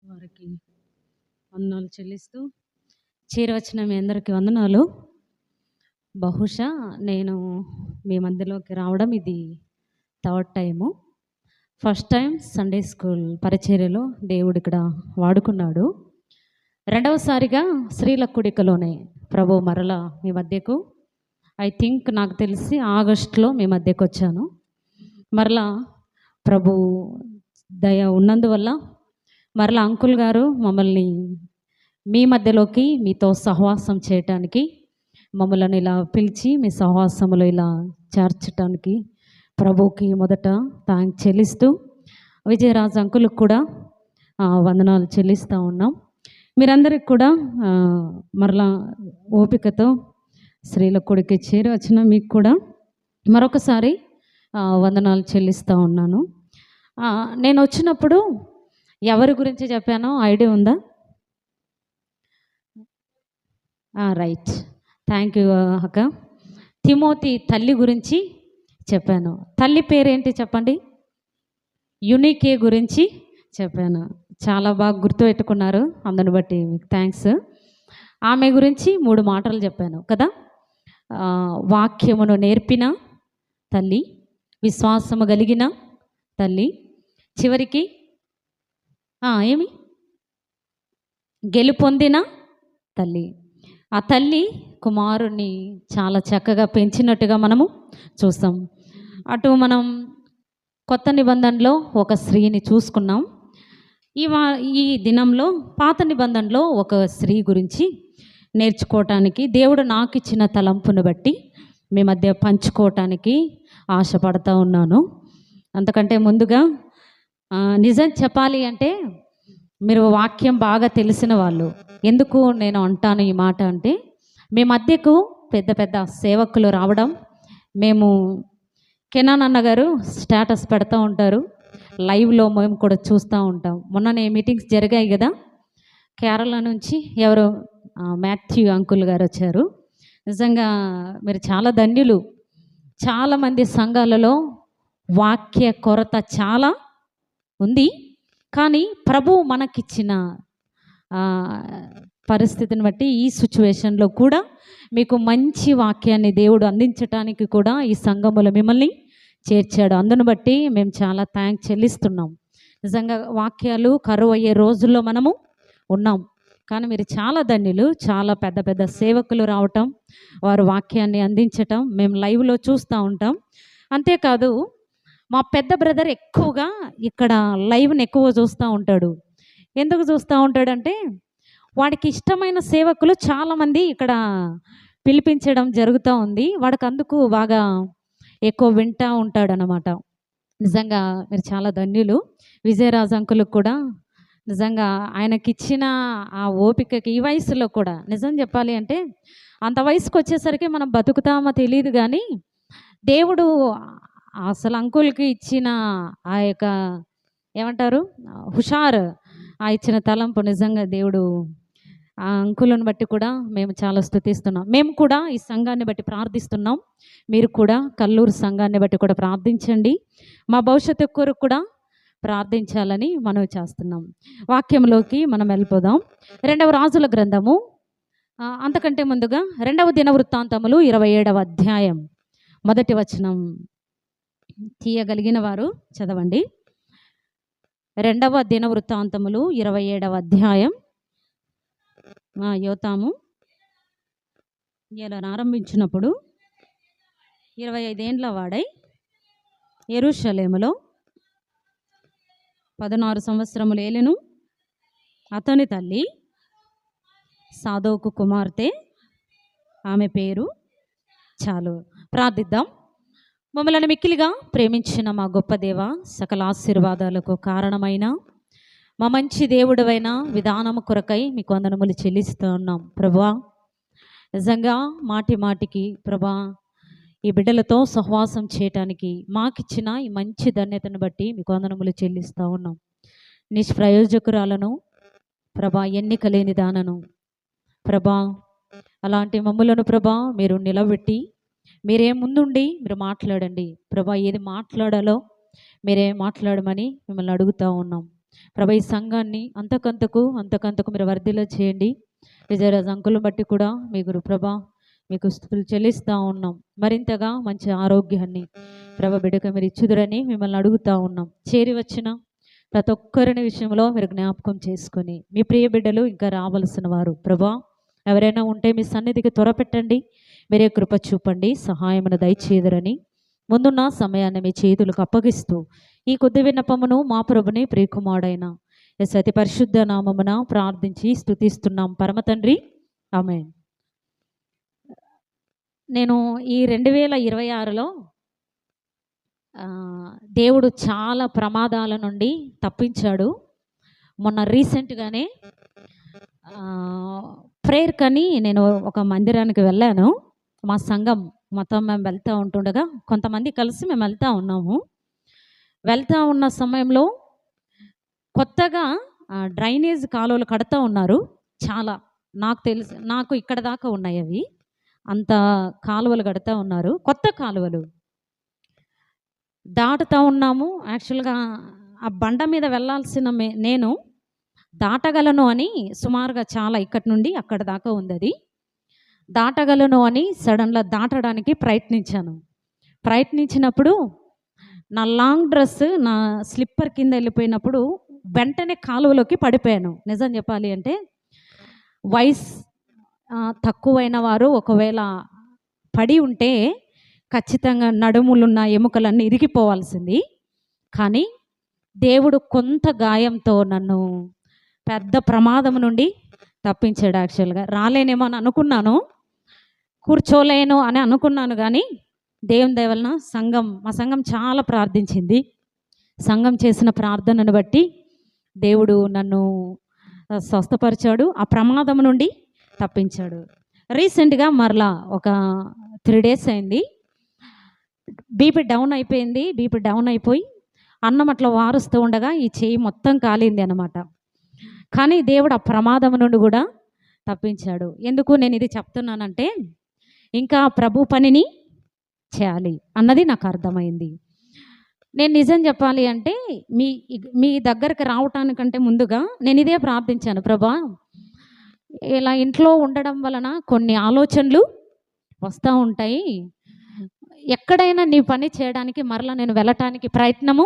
వారికి వందనాలు చెల్లిస్తూ చేరవచ్చిన మీ అందరికీ వందనాలు. బహుశా నేను మీ మధ్యలోకి రావడం ఇది third time. First time Sunday school పరిచర్యలో దేవుడు ఇక్కడ వాడుకున్నాడు. రెండవసారిగా స్త్రీల కూడికలోనే ప్రభు మరలా మీ మధ్యకు ఐ థింక్ నాకు తెలిసి ఆగస్టులో మీ మధ్యకు వచ్చాను. మరలా ప్రభు దయ ఉన్నందువల్ల మరలా అంకుల్ గారు మమ్మల్ని మీ మధ్యలోకి మీతో సహవాసం చేయటానికి మమ్మల్ని ఇలా పిలిచి మీ సహవాసములో ఇలా చేర్చడానికి ప్రభుకి మొదట థ్యాంక్స్ చెల్లిస్తూ విజయరాజు అంకుల్కి కూడా వందనాలు చెల్లిస్తూ ఉన్నాం. మీరందరికి కూడా మరలా ఓపికతో స్త్రీల కొడుకు చేరి వచ్చిన మీకు కూడా మరొకసారి వందనాలు చెల్లిస్తూ ఉన్నాను. నేను వచ్చినప్పుడు ఎవరి గురించి చెప్పానో ఐడియా ఉందా? రైట్, థ్యాంక్ యూ అక్క. తిమోతి తల్లి గురించి చెప్పాను. తల్లి పేరేంటి చెప్పండి? యునికే గురించి చెప్పాను. చాలా బాగా గుర్తుపెట్టుకున్నారు, అందుని బట్టి మీకు థ్యాంక్స్. ఆమె గురించి 3 మాటలు చెప్పాను కదా. వాక్యమును నేర్పిన తల్లి, విశ్వాసము కలిగిన తల్లి, చివరికి ఏమి గెలుపొందిన తల్లి. ఆ తల్లి కుమారుణ్ణి చాలా చక్కగా పెంచినట్టుగా మనము చూస్తాం. అటు మనం కొత్త నిబంధనలో ఒక స్త్రీని చూసుకున్నాం. ఈ దినంలో పాత నిబంధనలో ఒక స్త్రీ గురించి నేర్చుకోవటానికి దేవుడు నాకు ఇచ్చిన తలంపును బట్టి మీ మధ్య పంచుకోవటానికి ఆశపడతా ఉన్నాను. అంతకంటే ముందుగా నిజం చెప్పాలి అంటే మీరు వాక్యం బాగా తెలిసిన వాళ్ళు. ఎందుకు నేను అంటాను ఈ మాట అంటే, మీ మధ్యకు పెద్ద పెద్ద సేవకులు రావడం, మేము కెనాన్ అన్నగారు స్టేటస్ పెడతా ఉంటారు, లైవ్లో మేము కూడా చూస్తూ ఉంటాం. మొన్ననే మీటింగ్స్ జరిగాయి కదా, కేరళ నుంచి ఎవరు మాథ్యూ అంకుల్ గారు వచ్చారు. నిజంగా మీరు చాలా ధన్యులు. చాలామంది సంఘాలలో వాక్య కొరత చాలా ఉంది, కానీ ప్రభు మనకిచ్చిన పరిస్థితిని బట్టి ఈ సిచ్యువేషన్లో కూడా మీకు మంచి వాక్యాన్ని దేవుడు అందించడానికి కూడా ఈ సంఘములో మిమ్మల్ని చేర్చాడు. అందును బట్టి మేము చాలా థ్యాంక్స్ చెల్లిస్తున్నాం. నిజంగా వాక్యాలు కరువు అయ్యే రోజుల్లో మనము ఉన్నాం, కానీ మీరు చాలా ధన్యులు. చాలా పెద్ద పెద్ద సేవకులు రావటం, వారు వాక్యాన్ని అందించటం మేము లైవ్లో చూస్తూ ఉంటాం. అంతేకాదు మా పెద్ద బ్రదర్ ఎక్కువగా ఇక్కడ లైవ్ని ఎక్కువ చూస్తూ ఉంటాడు. ఎందుకు చూస్తూ ఉంటాడంటే, వాడికి ఇష్టమైన సేవకులు చాలామంది ఇక్కడ పిలిపించడం జరుగుతూ ఉంది. వాడికి అందుకు బాగా ఎక్కువ వింటూ ఉంటాడనమాట. నిజంగా మీరు చాలా ధన్యులు. విజయరాజు అంకులకు కూడా నిజంగా ఆయనకిచ్చిన ఆ ఓపికకి ఈ వయసులో కూడా నిజం చెప్పాలి అంటే, అంత వయసుకు వచ్చేసరికి మనం బతుకుతామో తెలియదు, కానీ దేవుడు అసలు అంకుల్కి ఇచ్చిన ఆ యొక్క ఏమంటారు హుషారు, ఆ ఇచ్చిన తలంపు నిజంగా దేవుడు ఆ అంకులను బట్టి కూడా మేము చాలా స్తుతిస్తున్నాం. మేము కూడా ఈ సంఘాన్ని బట్టి ప్రార్థిస్తున్నాం. మీరు కూడా కల్లూరు సంఘాన్ని బట్టి కూడా ప్రార్థించండి. మా భవిష్యత్తు కొరకు కూడా ప్రార్థించాలని మనవి చేస్తున్నాం. వాక్యంలోకి మనం వెళ్ళిపోదాం. 2వ రాజుల గ్రంథము, అంతకంటే ముందుగా 2వ దినవృత్తాంతములు 27వ అధ్యాయం 1వ వచనం తీయగలిగిన వారు చదవండి. 2వ దినవృత్తాంతములు 27వ అధ్యాయం. యోతాము ఇలా ఆరంభించినప్పుడు 25 ఏండ్ల వాడై యెరూషలేములో 16 సంవత్సరములు ఏలెను. అతని తల్లి సాదోకు కుమార్తె, ఆమె పేరు చాలు. ప్రార్థిద్దాం. మమ్మల్ని మిక్కిలిగా ప్రేమించిన మా గొప్ప దేవ, సకల ఆశీర్వాదాలకు కారణమైన మా మంచి దేవుడవైన విధానము కొరకై మీకు వందనములు చెల్లిస్తూ ఉన్నాం ప్రభువా. నిజంగా మాటి మాటికి ప్రభా ఈ బిడ్డలతో సహవాసం చేయటానికి మాకిచ్చిన ఈ మంచి ధన్యతను బట్టి మీకు వందనములు చెల్లిస్తూ ఉన్నాం. నిష్ప్రయోజకురాలను ప్రభా, ఎన్నిక లేని దానను ప్రభా, అలాంటి మమ్ములను ప్రభా మీరు నిలబెట్టి మీరే ముందుండి మీరు మాట్లాడండి ప్రభా. ఏది మాట్లాడాలో మీరే మాట్లాడమని మిమ్మల్ని అడుగుతూ ఉన్నాం. ప్రభు ఈ సంఘాన్ని అంతకంతకు మీరు వర్ధిల్ల చేయండి. విజయరాజు అంకులను బట్టి కూడా మీరు ప్రభా మీకు స్తుతులు చెల్లిస్తూ ఉన్నాం. మరింతగా మంచి ఆరోగ్యాన్ని ప్రభు బిడ్డకు మీరు ఇచ్చుదురని మిమ్మల్ని అడుగుతూ ఉన్నాం. చేరి వచ్చిన ప్రతి ఒక్కరిని విషయంలో మీరు జ్ఞాపకం చేసుకొని మీ ప్రియ బిడ్డలు ఇంకా రావాల్సిన వారు ప్రభా ఎవరైనా ఉంటే మీ సన్నిధికి త్వరపెట్టండి. మీరే కృప చూపండి, సహాయమును దయచేదురని ముందున్న సమయాన్ని మీ చేతులకు అప్పగిస్తూ ఈ కొద్ది విన్నపమును మా ప్రభుని ప్రియకుమారుడైన యేసు అతి పరిశుద్ధ నామమున ప్రార్థించి స్తుతిస్తున్నాం పరమ తండ్రి, ఆమేన్. నేను ఈ 2026లో దేవుడు చాలా ప్రమాదాల నుండి తప్పించాడు. మొన్న రీసెంట్గానే ప్రేయర్ కని నేను ఒక మందిరానికి వెళ్ళాను. మా సంఘం మొత్తం మేము వెళ్తూ ఉంటుండగా కొంతమంది కలిసి మేము వెళ్తూ ఉన్నాము. వెళ్తూ ఉన్న సమయంలో కొత్తగా డ్రైనేజ్ కాలువలు కడుతూ ఉన్నారు. చాలా నాకు ఇక్కడ దాకా ఉన్నాయి అవి. అంత కాలువలు కడుతూ ఉన్నారు, కొత్త కాలువలు దాటుతూ ఉన్నాము. యాక్చువల్గా ఆ బండ మీద వెళ్ళాల్సిన నేను దాటగలను అని సుమారుగా చాలా ఇక్కడి నుండి అక్కడ దాకా ఉంది, అది దాటగలను అని సడన్గా దాటడానికి ప్రయత్నించినప్పుడు నా లాంగ్ డ్రెస్ నా స్లిప్పర్ కింద వెళ్ళిపోయినప్పుడు వెంటనే కాలువలోకి పడిపోయాను. నిజం చెప్పాలి అంటే వయసు తక్కువైన వారు ఒకవేళ పడి ఉంటే ఖచ్చితంగా నడుములున్న ఎముకలన్నీ ఇరిగిపోవాల్సింది. కానీ దేవుడు కొంత గాయంతో నన్ను పెద్ద ప్రమాదం నుండి తప్పించాడు. యాక్చువల్గా రాలేనేమో అని అనుకున్నాను, కూర్చోలేను అని అనుకున్నాను. కానీ దేవుని దయ వలన మా సంఘం చాలా ప్రార్థించింది. సంఘం చేసిన ప్రార్థనను బట్టి దేవుడు నన్ను స్వస్థపరిచాడు, ఆ ప్రమాదం నుండి తప్పించాడు. రీసెంట్గా మరలా ఒక 3 days అయింది, బీపీ డౌన్ అయిపోయి అన్నం అట్లా వారుస్తూ ఉండగా ఈ చేయి మొత్తం కాలింది అన్నమాట. కానీ దేవుడు ఆ ప్రమాదం నుండి కూడా తప్పించాడు. ఎందుకు నేను ఇది చెప్తున్నానంటే ఇంకా ప్రభు పనిని చేయాలి అన్నది నాకు అర్థమైంది. నేను నిజం చెప్పాలి అంటే మీ దగ్గరికి రావటానికంటే ముందుగా నేను ఇదే ప్రార్థించాను, ప్రభా ఇలా ఇంట్లో ఉండడం వలన కొన్ని ఆలోచనలు వస్తూ ఉంటాయి, ఎక్కడైనా నీ పని చేయడానికి మరలా నేను వెళ్ళటానికి ప్రయత్నము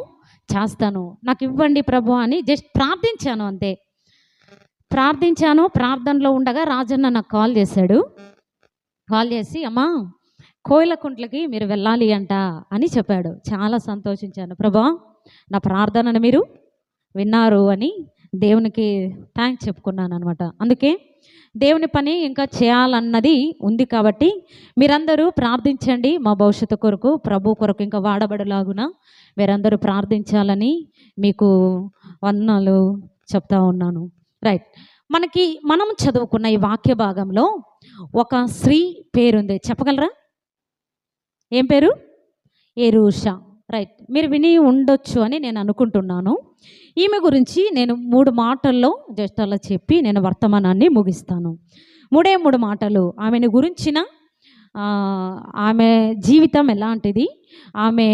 చేస్తాను, నాకు ఇవ్వండి ప్రభు అని జస్ట్ ప్రార్థించాను, అంతే. ప్రార్థనలో ఉండగా రాజన్న నాకు కాల్ చేసి అమ్మా కోయిలకుంట్లకి మీరు వెళ్ళాలి అంట అని చెప్పాడు. చాలా సంతోషించాను. ప్రభా నా ప్రార్థనను మీరు విన్నారు అని దేవునికి థ్యాంక్స్ చెప్పుకున్నాను అనమాట. అందుకే దేవుని పని ఇంకా చేయాలన్నది ఉంది కాబట్టి మీరందరూ ప్రార్థించండి. మా భవిష్యత్తు కొరకు, ప్రభు కొరకు ఇంకా వాడబడలాగున మీరందరూ ప్రార్థించాలని మీకు వందనాలు చెప్తా ఉన్నాను. రైట్, మనం చదువుకున్న ఈ వాక్య భాగంలో ఒక స్త్రీ పేరుంది, చెప్పగలరా? ఏం పేరు? ఎరూషా. రైట్, మీరు విని ఉండొచ్చు అని నేను అనుకుంటున్నాను. ఈమె గురించి నేను 3 మాటల్లో జస్ట్ అలా చెప్పి నేను వర్తమానాన్ని ముగిస్తాను. 3 మాటలు ఆమెను గురించిన ఆమె జీవితం ఎలాంటిది, ఆమె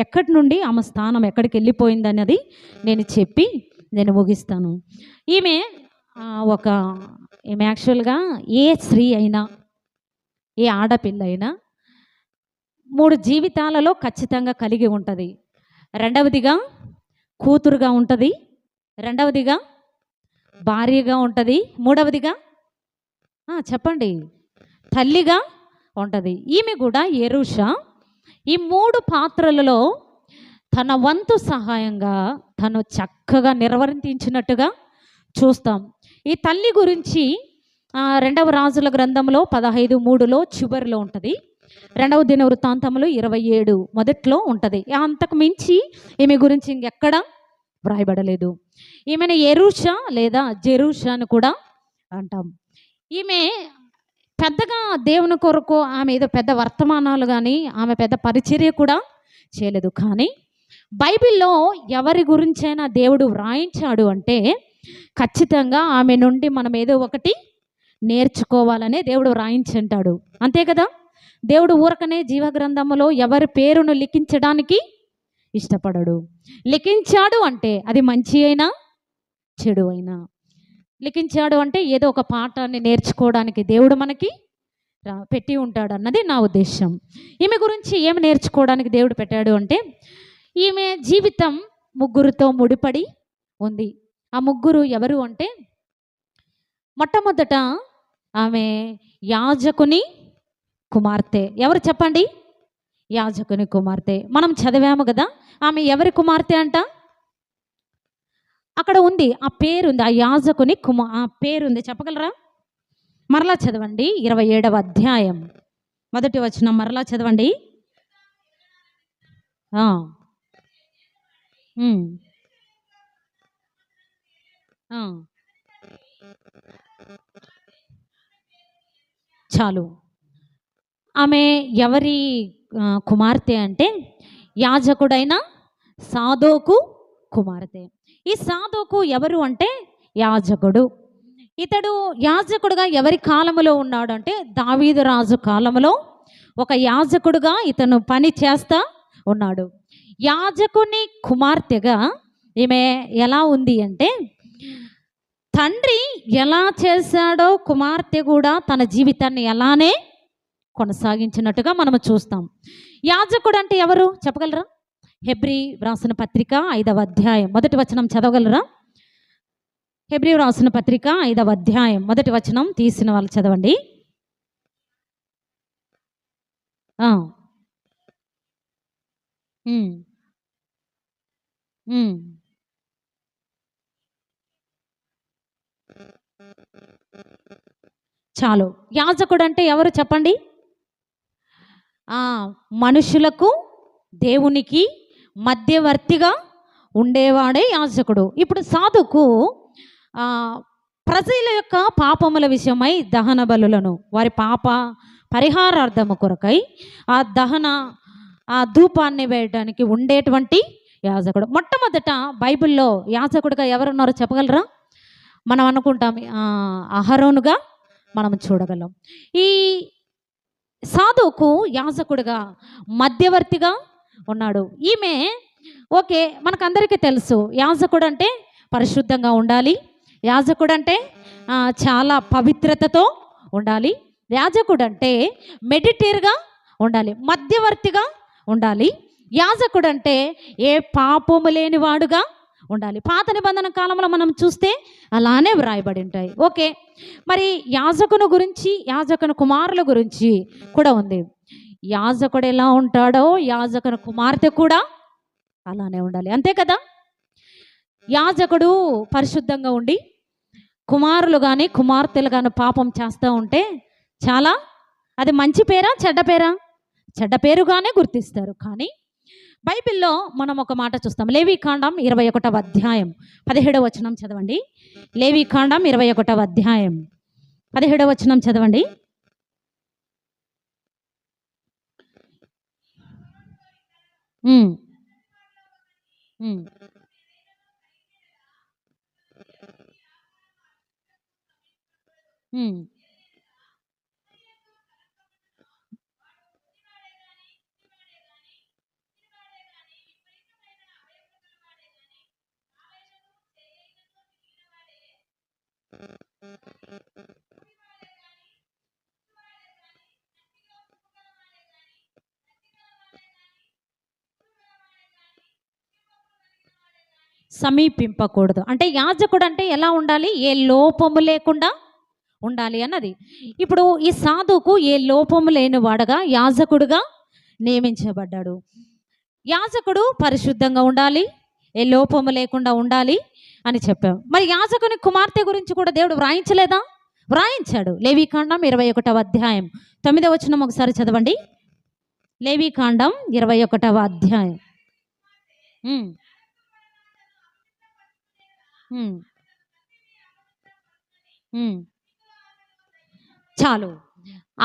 ఎక్కడి నుండి ఆమె స్థానం ఎక్కడికి వెళ్ళిపోయింది అన్నది నేను చెప్పి నేను ముగిస్తాను. ఈమె యాక్చువల్గా ఏ స్త్రీ అయినా, ఏ ఆడపిల్ల అయినా 3 జీవితాలలో ఖచ్చితంగా కలిగి ఉంటుంది. రెండవదిగా కూతురుగా ఉంటుంది, రెండవదిగా భార్యగా ఉంటుంది, మూడవదిగా చెప్పండి తల్లిగా ఉంటుంది. ఈమె కూడా ఎరూషా ఈ 3 పాత్రలలో తన వంతు సహాయంగా తను చక్కగా నిర్వర్తించినట్టుగా చూస్తాం. ఈ తల్లి గురించి 2వ రాజుల గ్రంథంలో 15:3 చివరిలో ఉంటుంది, 2వ దినవృత్తాంతములు 27 మొదట్లో ఉంటుంది. అంతకు మించి ఈమె గురించి ఇంకెక్కడ వ్రాయబడలేదు. ఈమెను ఎరూషా లేదా జెరూషా అని కూడా అంటాం. ఈమె పెద్దగా దేవుని కొరకు ఆమె ఏదో పెద్ద వర్తమానాలు కానీ ఆమె పెద్ద పరిచర్య కూడా చేయలేదు. కానీ బైబిల్లో ఎవరి గురించైనా దేవుడు వ్రాయించాడు అంటే ఖచ్చితంగా ఆమె నుండి మనం ఏదో ఒకటి నేర్చుకోవాలనే దేవుడు వ్రాయించుంటాడు, అంతే కదా. దేవుడు ఊరకనే జీవగ్రంథములో ఎవరి పేరును లిఖించడానికి ఇష్టపడడు. లిఖించాడు అంటే అది మంచి అయినా చెడు అయినా. లిఖించాడు అంటే ఏదో ఒక పాఠాన్ని నేర్చుకోవడానికి దేవుడు మనకి పెట్టి ఉంటాడు అన్నది నా ఉద్దేశం. ఈమె గురించి ఏమి నేర్చుకోవడానికి దేవుడు పెట్టాడు అంటే, ఈమె జీవితం ముగ్గురుతో ముడిపడి ఉంది. ఆ ముగ్గురు ఎవరు అంటే, మొట్టమొదట ఆమె యాజకుని కుమార్తె. ఎవరు చెప్పండి? యాజకుని కుమార్తె. మనం చదివాము కదా, ఆమె ఎవరి కుమార్తె అంట? అక్కడ ఉంది, ఆ పేరుంది, ఆ యాజకుని ఆ పేరుంది. చెప్పగలరా? మరలా చదవండి, 27వ అధ్యాయం మొదటి వచనం మరలా చదవండి. చాలు. ఆమె ఎవరి కుమార్తె అంటే, యాజకుడైన సాదోకు కుమార్తె. ఈ సాదోకు ఎవరు అంటే యాజకుడు. ఇతడు యాజకుడుగా ఎవరి కాలములో ఉన్నాడు అంటే, దావీదు రాజు కాలములో ఒక యాజకుడుగా ఇతను పని చేస్తా ఉన్నాడు. యాజకుని కుమార్తెగా ఈమె ఎలా ఉంది అంటే, తండ్రి ఎలా చేశాడో కుమార్తె కూడా తన జీవితాన్ని ఎలానే కొనసాగించినట్టుగా మనము చూస్తాం. యాజకుడు అంటే ఎవరు చెప్పగలరా? హెబ్రీ రాసిన పత్రిక 5వ అధ్యాయం మొదటి వచనం చదవగలరా? హెబ్రీ రాసిన పత్రిక 5వ అధ్యాయం మొదటి వచనం తీసిన వాళ్ళు చదవండి. చాలు. యాజకుడు అంటే ఎవరు చెప్పండి? మనుషులకు దేవునికి మధ్యవర్తిగా ఉండేవాడే యాజకుడు. ఇప్పుడు సాధుకు ప్రజల యొక్క పాపముల విషయమై దహన బలులను, వారి పాప పరిహారార్థము కొరకై ఆ ధూపాన్ని వేయడానికి ఉండేటువంటి యాజకుడు. మొట్టమొదట బైబిల్లో యాజకుడిగా ఎవరున్నారో చెప్పగలరా? మనం అనుకుంటాం అహరోనుగా మనం చూడగలం. ఈ సాధువుకు యాజకుడిగా మధ్యవర్తిగా ఉన్నాడు. ఈమె ఓకే, మనకందరికీ తెలుసు యాజకుడు అంటే పరిశుద్ధంగా ఉండాలి, యాజకుడు అంటే చాలా పవిత్రతతో ఉండాలి, యాజకుడు అంటే మెడిటేర్గా ఉండాలి, మధ్యవర్తిగా ఉండాలి, యాజకుడు అంటే ఏ పాపము లేని వాడుగా ఉండాలి. పాత నిబంధన కాలంలో మనం చూస్తే అలానే వ్రాయబడి ఉంటాయి. ఓకే, మరి యాజకుని గురించి, యాజకుని కుమారుల గురించి కూడా ఉంది. యాజకుడు ఎలా ఉంటాడో యాజకుని కుమార్తె కూడా అలానే ఉండాలి, అంతే కదా? యాజకుడు పరిశుద్ధంగా ఉండి కుమారులు కానీ కుమార్తెలు కానీ పాపం చేస్తూ ఉంటే చాలా అది మంచి పేరా చెడ్డ పేరా? చెడ్డ పేరుగానే గుర్తిస్తారు. కానీ బైబిల్లో మనం ఒక మాట చూస్తాం. లేవీకాండం 21వ అధ్యాయం 17వ వచనం చదవండి. లేవీకాండం 21వ అధ్యాయం 17వ వచనం చదవండి. సమీపింపకూడదు అంటే యాజకుడు అంటే ఎలా ఉండాలి? ఏ లోపము లేకుండా ఉండాలి అన్నది. ఇప్పుడు ఈ సాధువుకు ఏ లోపము లేని వాడగా యాజకుడుగా నియమించబడ్డాడు. యాజకుడు పరిశుద్ధంగా ఉండాలి, ఏ లోపము లేకుండా ఉండాలి అని చెప్పాం. మరి యాజకుని కుమార్తె గురించి కూడా దేవుడు వ్రాయించలేదా? వ్రాయించాడు. లేవీకాండం 21వ అధ్యాయం 9వ వచనం ఒకసారి చదవండి. లేవీకాండం 21వ అధ్యాయం. చాలు.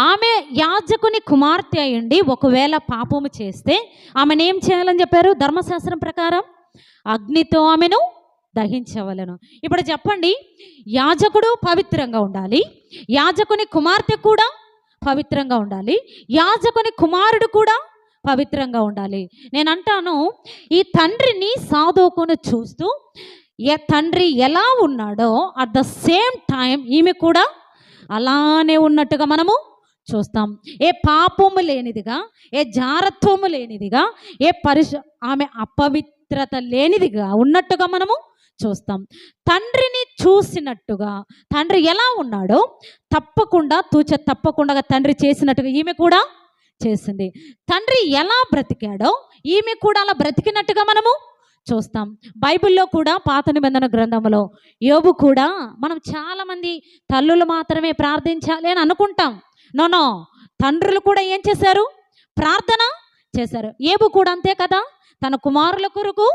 ఆమె యాజకుని కుమార్తె అయ్యండి ఒకవేళ పాపము చేస్తే ఆమెను ఏం చేయాలని చెప్పారు? ధర్మశాస్త్రం ప్రకారం అగ్నితో ఆమెను దహించవలను. ఇప్పుడు చెప్పండి, యాజకుడు పవిత్రంగా ఉండాలి, యాజకుని కుమార్తె కూడా పవిత్రంగా ఉండాలి, యాజకుని కుమారుడు కూడా పవిత్రంగా ఉండాలి. నేను అంటాను, ఈ తండ్రిని సాధోకును చూస్తూ తండ్రి ఎలా ఉన్నాడో అట్ ద సేమ్ టైం ఈమె కూడా అలానే ఉన్నట్టుగా మనము చూస్తాం. ఏ పాపము లేనిదిగా, ఏ జారత్వము లేనిదిగా, ఆమె అపవిత్రత లేనిదిగా ఉన్నట్టుగా మనము చూస్తాం. తండ్రిని చూసినట్టుగా, తండ్రి ఎలా ఉన్నాడో తప్పకుండా తప్పకుండా తండ్రి చేసినట్టుగా ఈమె కూడా చేసింది. తండ్రి ఎలా బ్రతికాడో ఈమె కూడా అలా బ్రతికినట్టుగా మనము చూస్తాం. బైబిల్లో కూడా పాత నిబంధన గ్రంథంలో యోబు కూడా, మనం చాలామంది తల్లులు మాత్రమే ప్రార్థించాలి అని అనుకుంటాం. నో, తండ్రులు కూడా ఏం చేశారు? ప్రార్థన చేశారు. యోబు కూడా అంతే కదా. తన కుమారుల కొరకు,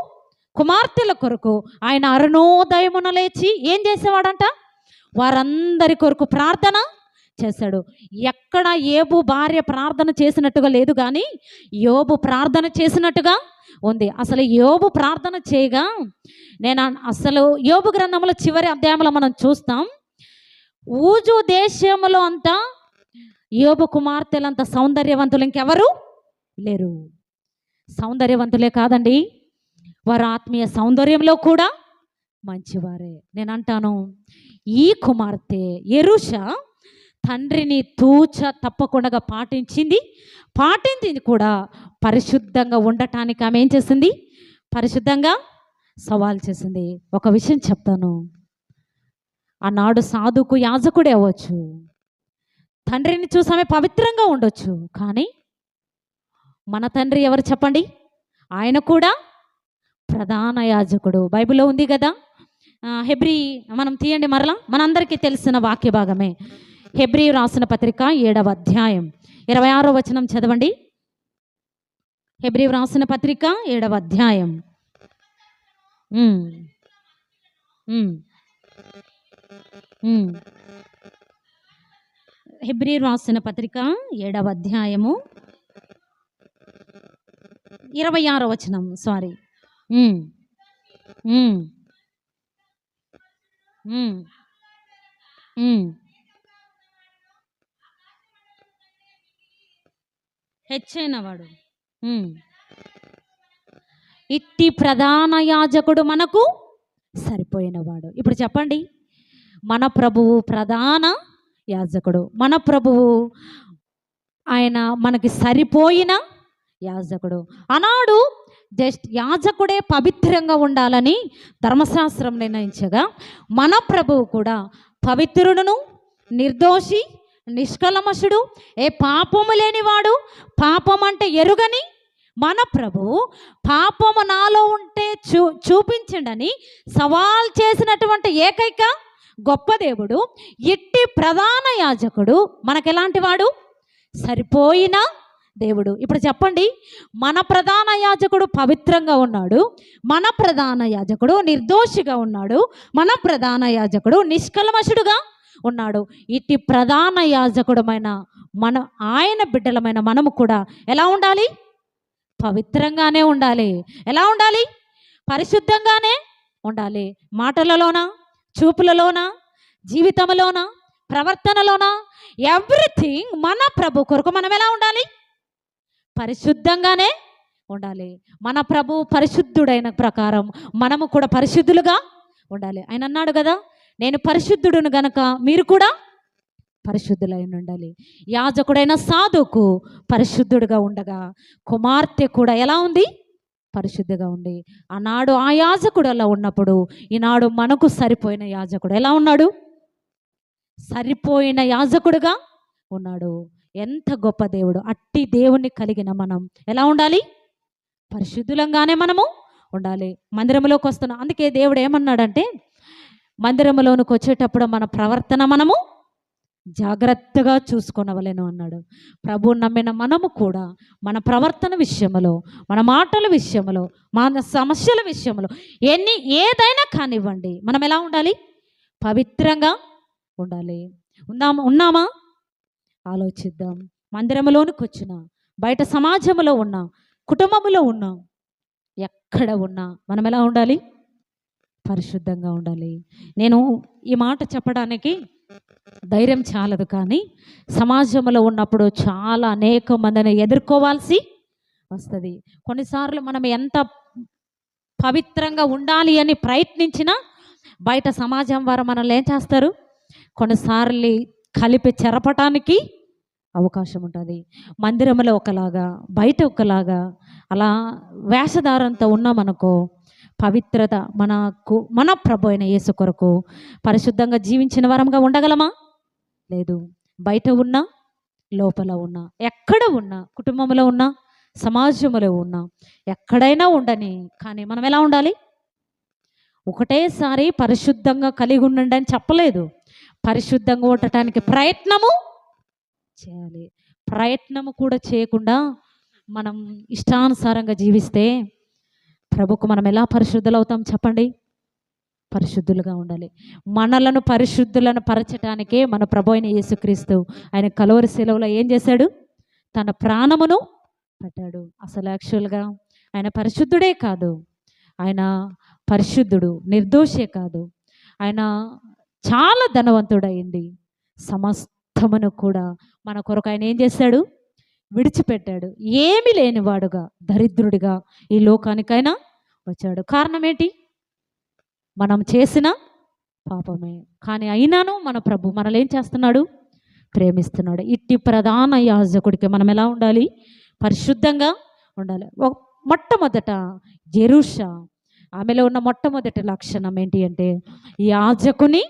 కుమార్తెల కొరకు ఆయన అరుణోదయమున లేచి ఏం చేసేవాడంట? వారందరి కొరకు ప్రార్థన చేశాడు. ఎక్కడ యోబు భార్య ప్రార్థన చేసినట్టుగా లేదు, కానీ యోబు ప్రార్థన చేసినట్టుగా ఉంది. అసలు యోబు ప్రార్థన చేయగా, అసలు యోబు గ్రంథంలో చివరి అధ్యాయంలో మనం చూస్తాం, ఊజు దేశంలో అంతా యోబు కుమార్తెలంత సౌందర్యవంతులు ఇంకెవరు లేరు. సౌందర్యవంతులే కాదండి, వారు ఆత్మీయ సౌందర్యంలో కూడా మంచివారే. నేను అంటాను, ఈ కుమార్తె యెరూష తండ్రిని తప్పకుండా పాటించింది కూడా. పరిశుద్ధంగా ఉండటానికి ఆమె ఏం చేసింది? పరిశుద్ధంగా సవాల్ చేసింది. ఒక విషయం చెప్తాను, ఆనాడు సాధుకు యాజకుడే అవ్వచ్చు, తండ్రిని చూసి ఆమె పవిత్రంగా ఉండొచ్చు, కానీ మన తండ్రి ఎవరు చెప్పండి? ఆయన కూడా ప్రధాన యాజకుడు. బైబిల్లో ఉంది కదా. హెబ్రీ మనం తీయండి మరలా, మనందరికీ తెలిసిన వాక్య భాగమే. హెబ్రీ రాసిన పత్రిక 7వ అధ్యాయం 26వ వచనం చదవండి. హెబ్రీ రాసిన పత్రిక 7వ అధ్యాయం. హెబ్రీ రాసిన పత్రిక 7వ అధ్యాయము 26వ వచనం. సారీ. హెచ్చైనవాడు, ఇట్టి ప్రధాన యాజకుడు మనకు సరిపోయినవాడు. ఇప్పుడు చెప్పండి, మన ప్రభువు ప్రధాన యాజకుడు, మన ప్రభువు ఆయన మనకి సరిపోయిన యాజకుడు. ఆనాడు జస్ట్ యాజకుడే పవిత్రంగా ఉండాలని ధర్మశాస్త్రం నిర్ణయించగా, మన ప్రభువు కూడా పవిత్రుడును, నిర్దోషి, నిష్కలమషుడు, ఏ పాపము లేనివాడు, పాపం అంటే ఎరుగని మన ప్రభువు పాపము నాలో ఉంటే చూపించండి సవాల్ చేసినటువంటి ఏకైక గొప్ప దేవుడు, ఇట్టి ప్రధాన యాజకుడు మనకెలాంటి వాడు? సరిపోయిన దేవుడు. ఇప్పుడు చెప్పండి, మన ప్రధాన యాజకుడు పవిత్రంగా ఉన్నాడు, మన ప్రధాన యాజకుడు నిర్దోషిగా ఉన్నాడు, మన ప్రధాన యాజకుడు నిష్కల్మషుడుగా ఉన్నాడు. ఇట్టి ప్రధాన యాజకుడమైన ఆయన బిడ్డలమైన మనము కూడా ఎలా ఉండాలి? పవిత్రంగానే ఉండాలి. ఎలా ఉండాలి? పరిశుద్ధంగానే ఉండాలి. మాటలలోన, చూపులలోన, జీవితంలోన, ప్రవర్తనలోన, ఎవ్రీథింగ్ మన ప్రభు కొరకు మనం ఎలా ఉండాలి? పరిశుద్ధంగానే ఉండాలి. మన ప్రభు పరిశుద్ధుడైన ప్రకారం మనము కూడా పరిశుద్ధులుగా ఉండాలి. ఆయన అన్నాడు కదా, నేను పరిశుద్ధుడును గనక మీరు కూడా పరిశుద్ధులై ఉండాలి. యాజకుడైన సాధుకు పరిశుద్ధుడుగా ఉండగా, కుమార్తె కూడా ఎలా ఉంది? పరిశుద్ధిగా ఉంది. ఆనాడు ఆ యాజకుడు అలా ఉన్నప్పుడు, ఈనాడు మనకు సరిపోయిన యాజకుడు ఎలా ఉన్నాడు? సరిపోయిన యాజకుడుగా ఉన్నాడు. ఎంత గొప్ప దేవుడు! అట్టి దేవుణ్ణి కలిగిన మనం ఎలా ఉండాలి? పరిశుద్ధులంగానే మనము ఉండాలి. మందిరంలోకి వస్తున్నాం, అందుకే దేవుడు ఏమన్నాడంటే, మందిరంలోనికి వచ్చేటప్పుడు మన ప్రవర్తన మనము జాగ్రత్తగా చూసుకొనవలెను అన్నాడు. ప్రభు నమ్మిన మనము కూడా మన ప్రవర్తన విషయంలో, మన మాటల విషయంలో, మన సమస్యల విషయంలో ఏదైనా కానివ్వండి, మనం ఎలా ఉండాలి? పవిత్రంగా ఉండాలి. ఉన్నామా? ఆలోచిద్దాం. మందిరంలోనికి వచ్చిన, బయట సమాజంలో ఉన్నా, కుటుంబంలో ఉన్నా, ఎక్కడ ఉన్నా మనం ఎలా ఉండాలి? పరిశుద్ధంగా ఉండాలి. నేను ఈ మాట చెప్పడానికి ధైర్యం చాలదు, కానీ సమాజంలో ఉన్నప్పుడు చాలా అనేక మందిని ఎదుర్కోవాల్సి వస్తుంది. కొన్నిసార్లు మనం ఎంత పవిత్రంగా ఉండాలి అని ప్రయత్నించిన బయట సమాజం వారు మనల్ని ఏం చేస్తారు, కొన్నిసార్లు కలిపి చెరపటానికి అవకాశం ఉంటుంది. మందిరంలో ఒకలాగా, బయట ఒకలాగా అలా వేషధారంతో ఉన్నామనుకో, పవిత్రత మన ప్రభు అయిన యేసు కొరకు పరిశుద్ధంగా జీవించిన వరంగా ఉండగలమా? లేదు. బయట ఉన్నా, లోపల ఉన్నా, ఎక్కడ ఉన్నా, కుటుంబంలో ఉన్నా, సమాజంలో ఉన్నా, ఎక్కడైనా ఉండని, కానీ మనం ఎలా ఉండాలి? ఒకటేసారి పరిశుద్ధంగా కలిగి ఉండండి అని చెప్పలేదు. పరిశుద్ధంగా ఉండటానికి ప్రయత్నము చేయాలి. ప్రయత్నము కూడా చేయకుండా మనం ఇష్టానుసారంగా జీవిస్తే ప్రభుకు మనం ఎలా పరిశుద్ధులు అవుతాం చెప్పండి? పరిశుద్ధులుగా ఉండాలి. మనలను పరిశుద్ధులను పరచటానికే మన ప్రభు అయిన యేసుక్రీస్తు ఆయన కలువరి శిలువలో ఏం చేశాడు? తన ప్రాణమును పెట్టాడు. అసలు యాక్చువల్గా ఆయన పరిశుద్ధుడే కాదు, ఆయన పరిశుద్ధుడు, నిర్దోషే కాదు, ఆయన చాలా ధనవంతుడైంది. సమస్తమును కూడా మన కొరకు ఆయన ఏం చేశాడు? విడిచిపెట్టాడు. ఏమీ లేనివాడుగా, దరిద్రుడిగా ఈ లోకానికైనా వచ్చాడు. కారణం ఏంటి? మనం చేసిన పాపమే. కానీ అయినాను మన ప్రభు మనల్ని ఏం చేస్తున్నాడు? ప్రేమిస్తున్నాడు. ఇట్టి ప్రధాన యాజకుడికి మనం ఎలా ఉండాలి? పరిశుద్ధంగా ఉండాలి. మొట్టమొదట జెరూషా, ఆమెలో ఉన్న మొట్టమొదటి లక్షణం ఏంటి అంటే యాజకుని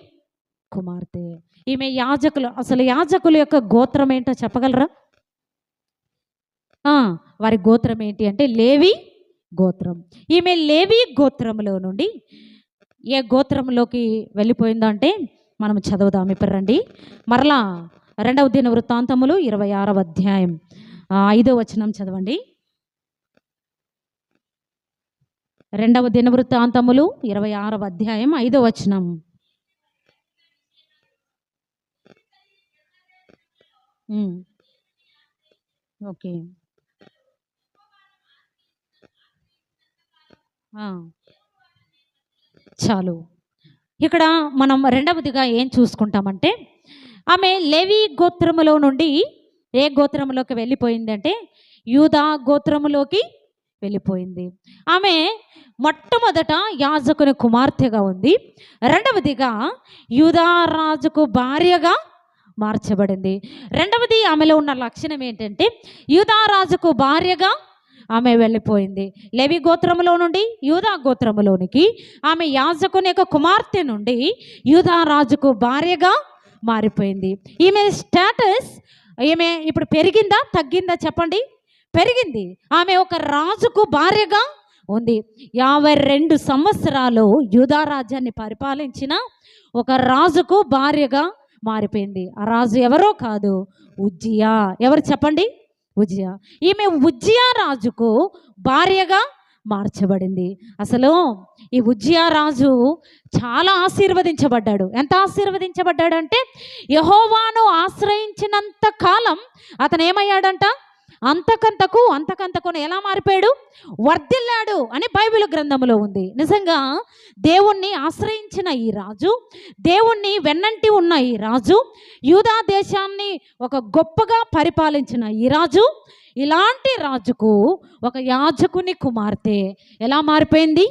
కుమార్తె. ఈమె యాజకులు, అసలు యాజకుల యొక్క గోత్రం ఏంటో చెప్పగలరా? వారి గోత్రం ఏంటి అంటే లేవి గోత్రం. ఈమె లేవి గోత్రంలో నుండి ఏ గోత్రంలోకి వెళ్ళిపోయిందంటే మనం చదువుదాం. ఇప్పుడు రండి, మరలా 2వ దినవృత్తాంతములు 26వ అధ్యాయం 5వ వచనం చదవండి. 2వ దినవృత్తాంతములు 26వ అధ్యాయం 5వ వచనం. ఓకే, చాలు. ఇక్కడ మనం రెండవదిగా ఏం చూసుకుంటామంటే ఆమె లేవి గోత్రములో నుండి ఏ గోత్రములోకి వెళ్ళిపోయింది అంటే యూదా గోత్రములోకి వెళ్ళిపోయింది. ఆమె మొట్టమొదట యాజకుని కుమార్తెగా ఉంది. రెండవదిగా యూదా రాజుకు భార్యగా మార్చబడింది. రెండవది ఆమెలో ఉన్న లక్షణం ఏంటంటే యూదా రాజుకు భార్యగా ఆమె వెళ్ళిపోయింది. లేవి గోత్రములో నుండి యూదా గోత్రములోనికి ఆమె యాజకుని యొక్క కుమార్తె నుండి యూదా రాజుకు భార్యగా మారిపోయింది. ఈమె స్టేటస్, ఈమె ఇప్పుడు పెరిగిందా తగ్గిందా చెప్పండి? పెరిగింది. ఆమె ఒక రాజుకు భార్యగా ఉంది. 52 సంవత్సరాలు యూదా రాజ్యాన్ని పరిపాలించిన ఒక రాజుకు భార్యగా మారిపోయింది. ఆ రాజు ఎవరో కాదు, ఉజ్జియా. ఎవరు చెప్పండి? ఉజ్జియా. ఈమె ఉజ్జియా రాజుకు భార్యగా మార్చబడింది. అసలు ఈ ఉజ్జియా రాజు చాలా ఆశీర్వదించబడ్డాడు. ఎంత ఆశీర్వదించబడ్డాడు అంటే యెహోవాను ఆశ్రయించినంత కాలం అతను ఏమయ్యాడంట? అంతకంతకు ఎలా మారిపోయాడు? వర్ధిల్లాడు అని బైబిల్ గ్రంథంలో ఉంది. నిజంగా దేవుణ్ణి ఆశ్రయించిన ఈ రాజు, దేవుణ్ణి వెన్నంటి ఉన్న ఈ రాజు, యూదా దేశాన్ని ఒక గొప్పగా పరిపాలించిన ఈ రాజు, ఇలాంటి రాజుకు ఒక యాజకుని కుమార్తె ఎలా మారిపోయింది?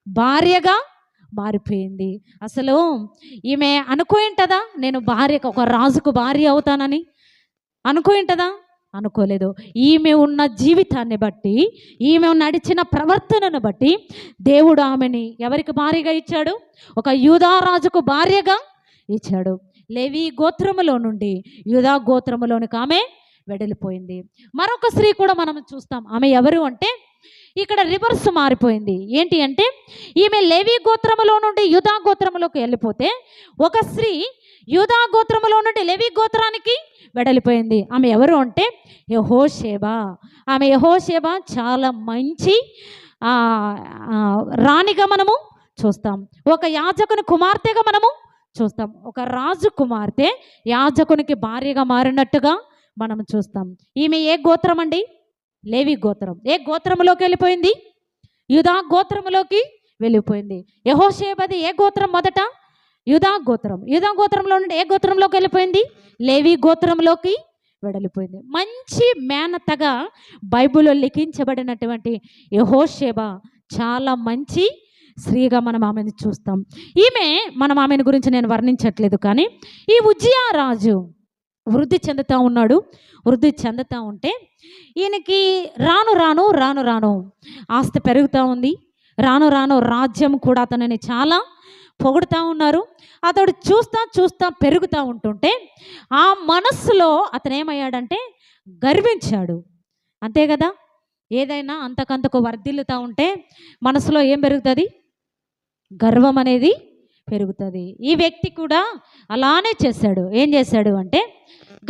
భార్యగా మారిపోయింది. అసలు ఈమె అనుకోయింటదా నేను ఒక రాజుకు భార్య అవుతానని? అనుకోయింటదా? అనుకోలేదు. ఈమె ఉన్న జీవితాన్ని బట్టి, ఈమె నడిచిన ప్రవర్తనను బట్టి దేవుడు ఆమెని ఎవరికి భార్యగా ఇచ్చాడు? ఒక యూదా రాజుకు భార్యగా ఇచ్చాడు. లేవి గోత్రములో నుండి యూదా గోత్రములోనికి ఆమె వెడలిపోయింది. మరొక స్త్రీ కూడా మనం చూస్తాం. ఆమె ఎవరు అంటే ఇక్కడ రివర్స్ మారిపోయింది. ఏంటి అంటే ఈమె లేవి గోత్రములో నుండి యూదా గోత్రములోకి వెళ్ళిపోతే ఒక స్త్రీ యూదా గోత్రములో నుండి లేవి గోత్రానికి వెడలిపోయింది. ఆమె ఎవరు అంటే యెహోషేబా. ఆమె యెహోషేబా చాలా మంచి రాణిగా మనము చూస్తాం. ఒక యాజకుని కుమార్తెగా మనము చూస్తాం. ఒక రాజు కుమార్తె యాజకునికి భార్యగా మారినట్టుగా మనం చూస్తాం. ఈమె ఏ గోత్రం అండి? లేవి గోత్రం. ఏ గోత్రములోకి వెళ్ళిపోయింది? యూదా గోత్రములోకి వెళ్ళిపోయింది. యెహోషేబది ఏ గోత్రం? మొదట యూదా గోత్రం. యూదా గోత్రంలో నుండి ఏ గోత్రంలోకి వెళ్ళిపోయింది? లేవి గోత్రంలోకి వెడలిపోయింది. మంచి మేనతగా బైబిల్లో లిఖించబడినటువంటి యెహోషేబా చాలా మంచి స్త్రీగా మనం ఆమెను చూస్తాం. మనం ఆమెను గురించి నేను వర్ణించట్లేదు, కానీ ఈ ఉజ్జియా రాజు వృద్ధి చెందుతూ ఉన్నాడు. వృద్ధి చెందుతూ ఉంటే ఈయనకి రాను రాను రాను రాను ఆస్తి పెరుగుతూ ఉంది. రాను రాను రాజ్యం కూడా అతనిని చాలా పొగుడుతూ ఉన్నారు. అతడు చూస్తా చూస్తా పెరుగుతూ ఉంటుంటే ఆ మనస్సులో అతను ఏమయ్యాడంటే గర్వించాడు. అంతే కదా, ఏదైనా అంతకంతకు వర్ధిల్లుతూ ఉంటే మనసులో ఏం పెరుగుతుంది? గర్వం అనేది పెరుగుతుంది. ఈ వ్యక్తి కూడా అలానే చేశాడు. ఏం చేశాడు అంటే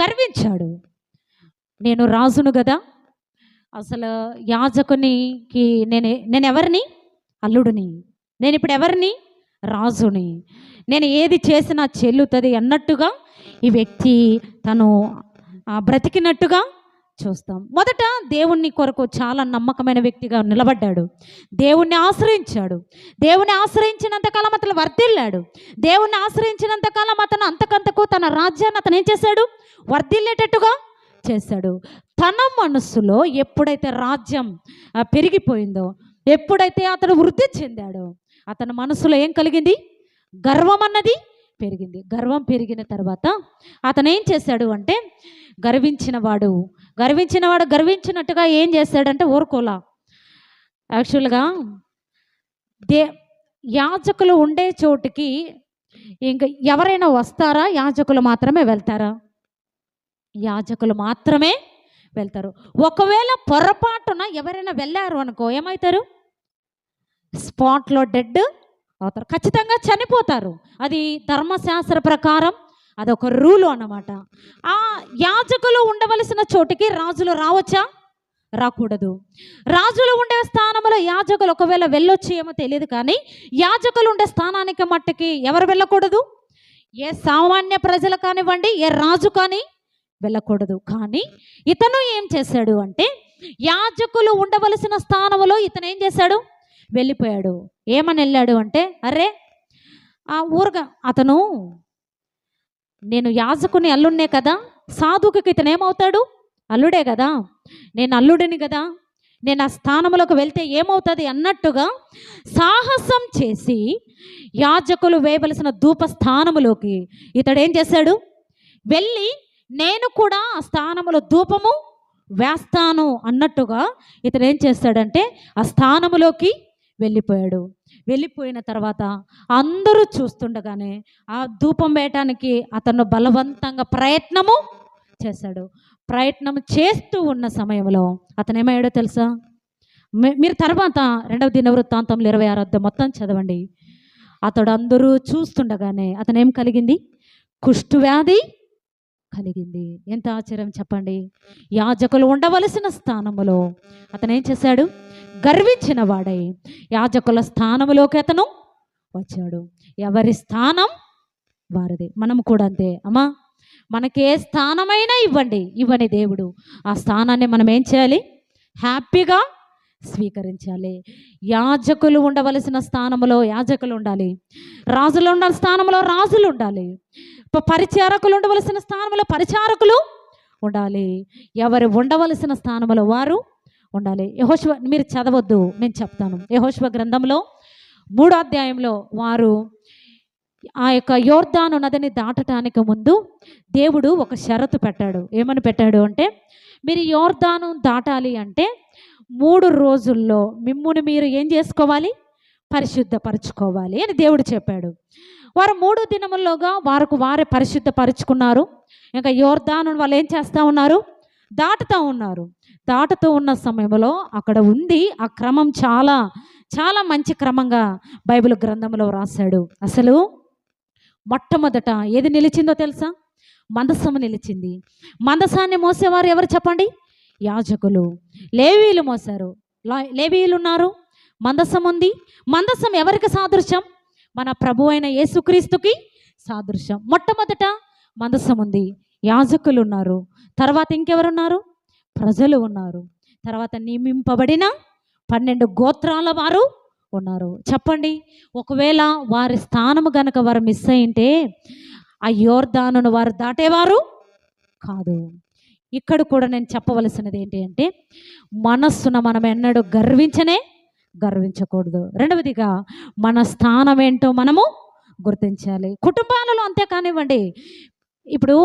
గర్వించాడు. నేను రాజును కదా, అసలు యాజకునికి నేను ఎవరిని? అల్లుడిని. నేను ఇప్పుడు ఎవరిని? రాజుని. నేను ఏది చేసినా చెల్లుతుంది అన్నట్టుగా ఈ వ్యక్తి తను బ్రతికినట్టుగా చూస్తాం. మొదట దేవుని కొరకు చాలా నమ్మకమైన వ్యక్తిగా నిలబడ్డాడు. దేవుణ్ణి ఆశ్రయించాడు. దేవుని ఆశ్రయించినంతకాలం అతను వర్ధిల్లాడు. దేవుణ్ణి ఆశ్రయించినంతకాలం అతను అంతకంతకు తన రాజ్యాన్ని అతను ఏం చేశాడు? వర్ధిల్లేటట్టుగా చేశాడు. తన మనస్సులో ఎప్పుడైతే రాజ్యం పెరిగిపోయిందో, ఎప్పుడైతే అతను వృద్ధి చెందాడో, అతని మనసులో ఏం కలిగింది? గర్వం అన్నది పెరిగింది. గర్వం పెరిగిన తర్వాత అతను ఏం చేశాడు అంటే గర్వించినవాడు గర్వించినట్టుగా ఏం చేశాడంటే ఊరుకోలా. యాక్చువల్గా యాజకులు ఉండే చోటుకి ఇంకా ఎవరైనా వస్తారా? యాజకులు మాత్రమే వెళ్తారా? యాజకులు మాత్రమే వెళ్తారు. ఒకవేళ పొరపాటున ఎవరైనా వెళ్ళారు అనుకో, ఏమవుతారు? స్పాట్లో డెడ్ అవుతారు, ఖచ్చితంగా చనిపోతారు. అది ధర్మశాస్త్ర ప్రకారం అదొక రూలు అన్నమాట. ఆ యాజకులు ఉండవలసిన చోటికి రాజులు రావచ్చా? రాకూడదు. రాజులు ఉండే స్థానంలో యాజకులు ఒకవేళ వెళ్ళొచ్చు ఏమో తెలియదు, కానీ యాజకులు ఉండే స్థానానికి మట్టుకి ఎవరు వెళ్ళకూడదు? ఏ సామాన్య ప్రజలు కానివ్వండి, ఏ రాజు కానీ వెళ్ళకూడదు. కానీ ఇతను ఏం చేశాడు అంటే యాజకులు ఉండవలసిన స్థానంలో ఇతను ఏం చేశాడు? వెళ్ళిపోయాడు. ఏమని వెళ్ళాడు అంటే, అరే ఆ ఊరుగా అతను నేను యాజకుని అల్లుడినే కదా, సాధువుకి ఇతను ఏమవుతాడు? అల్లుడే కదా, నేను అల్లుడిని కదా, నేను ఆ స్థానంలోకి వెళ్తే ఏమవుతుంది అన్నట్టుగా సాహసం చేసి యాజకులు వేయవలసిన ధూప స్థానములోకి ఇతడు ఏం చేశాడు? వెళ్ళి నేను కూడా ఆ స్థానములో ధూపము వేస్తాను అన్నట్టుగా ఇతడు ఏం చేస్తాడంటే ఆ స్థానములోకి వెళ్ళిపోయాడు. వెళ్ళిపోయిన తర్వాత అందరూ చూస్తుండగానే ఆ ధూపం వేయటానికి అతను బలవంతంగా ప్రయత్నము చేశాడు. ప్రయత్నం చేస్తూ ఉన్న సమయంలో అతను ఏమయ్యాడో తెలుసా? మీరు తర్వాత 2వ దినవృత్తాంతంలో 26 అధ్యాయం మొత్తం చదవండి. అతడు అందరూ చూస్తుండగానే అతను ఏం కలిగింది? కుష్ఠవ్యాధి కలిగింది. ఎంత ఆశ్చర్యం చెప్పండి. యాజకులు ఉండవలసిన స్థానములో అతను ఏం చేశాడు? గర్వించిన వాడై యాజకుల స్థానములోకి అతను వచ్చాడు. ఎవరి స్థానం వారిది. మనం కూడా అంతే. అమ్మా, మనకి ఏ స్థానమైనా ఇవ్వని దేవుడు ఆ స్థానాన్ని మనం ఏం చేయాలి? హ్యాపీగా స్వీకరించాలి. యాజకులు ఉండవలసిన స్థానంలో యాజకులు ఉండాలి. రాజులు ఉండాలి స్థానంలో రాజులు ఉండాలి. పరిచారకులు ఉండవలసిన స్థానంలో పరిచారకులు ఉండాలి. ఎవరు ఉండవలసిన స్థానంలో వారు ఉండాలి. యెహోషువ మీరు చదవద్దు, నేను చెప్తాను. యెహోషువ గ్రంథంలో 3వ అధ్యాయంలో వారు ఆ యొక్క యోర్దాను నదిని దాటడానికి ముందు దేవుడు ఒక షరతు పెట్టాడు. ఏమని పెట్టాడు అంటే, మీరు యోర్దాను దాటాలి అంటే 3 రోజుల్లో మిమ్మును మీరు ఏం చేసుకోవాలి? పరిశుద్ధపరచుకోవాలి అని దేవుడు చెప్పాడు. వారు 3 దినముల్లోగా వారే పరిశుద్ధపరుచుకున్నారు. ఇంకా యోర్దాను వాళ్ళు ఏం చేస్తూ ఉన్నారు? దాటుతూ ఉన్నారు. దాటుతూ ఉన్న సమయంలో అక్కడ ఉంది ఆ క్రమం చాలా చాలా మంచి క్రమంగా బైబిల్ గ్రంథంలో రాశాడు. అసలు మొట్టమొదట ఏది నిలిచిందో తెలుసా? మందసము నిలిచింది. మందసాన్ని మోసేవారు ఎవరు చెప్పండి? యాజకులు. లేవీలు మోసారు. లేవీలు ఉన్నారు, మందసం ఉంది. మందసం ఎవరికి సాదృశ్యం? మన ప్రభు అయిన యేసుక్రీస్తుకి సాదృశ్యం. మొట్టమొదట మందసం ఉంది, యాజకులు ఉన్నారు. తర్వాత ఇంకెవరున్నారు? ప్రజలు ఉన్నారు. తర్వాత నియమింపబడిన 12 గోత్రాల వారు ఉన్నారు. చెప్పండి, ఒకవేళ వారి స్థానము గనక వారు మిస్ అయింటే ఆ యోర్దానును వారు దాటేవారు కాదు. ఇక్కడ కూడా నేను చెప్పవలసినది ఏంటి అంటే, మనస్సున మనం ఎన్నడూ గర్వించనే గర్వించకూడదు. రెండవదిగా మన స్థానం ఏంటో మనము గుర్తించాలి. కుటుంబాలలో అంతే కానివ్వండి. ఇప్పుడు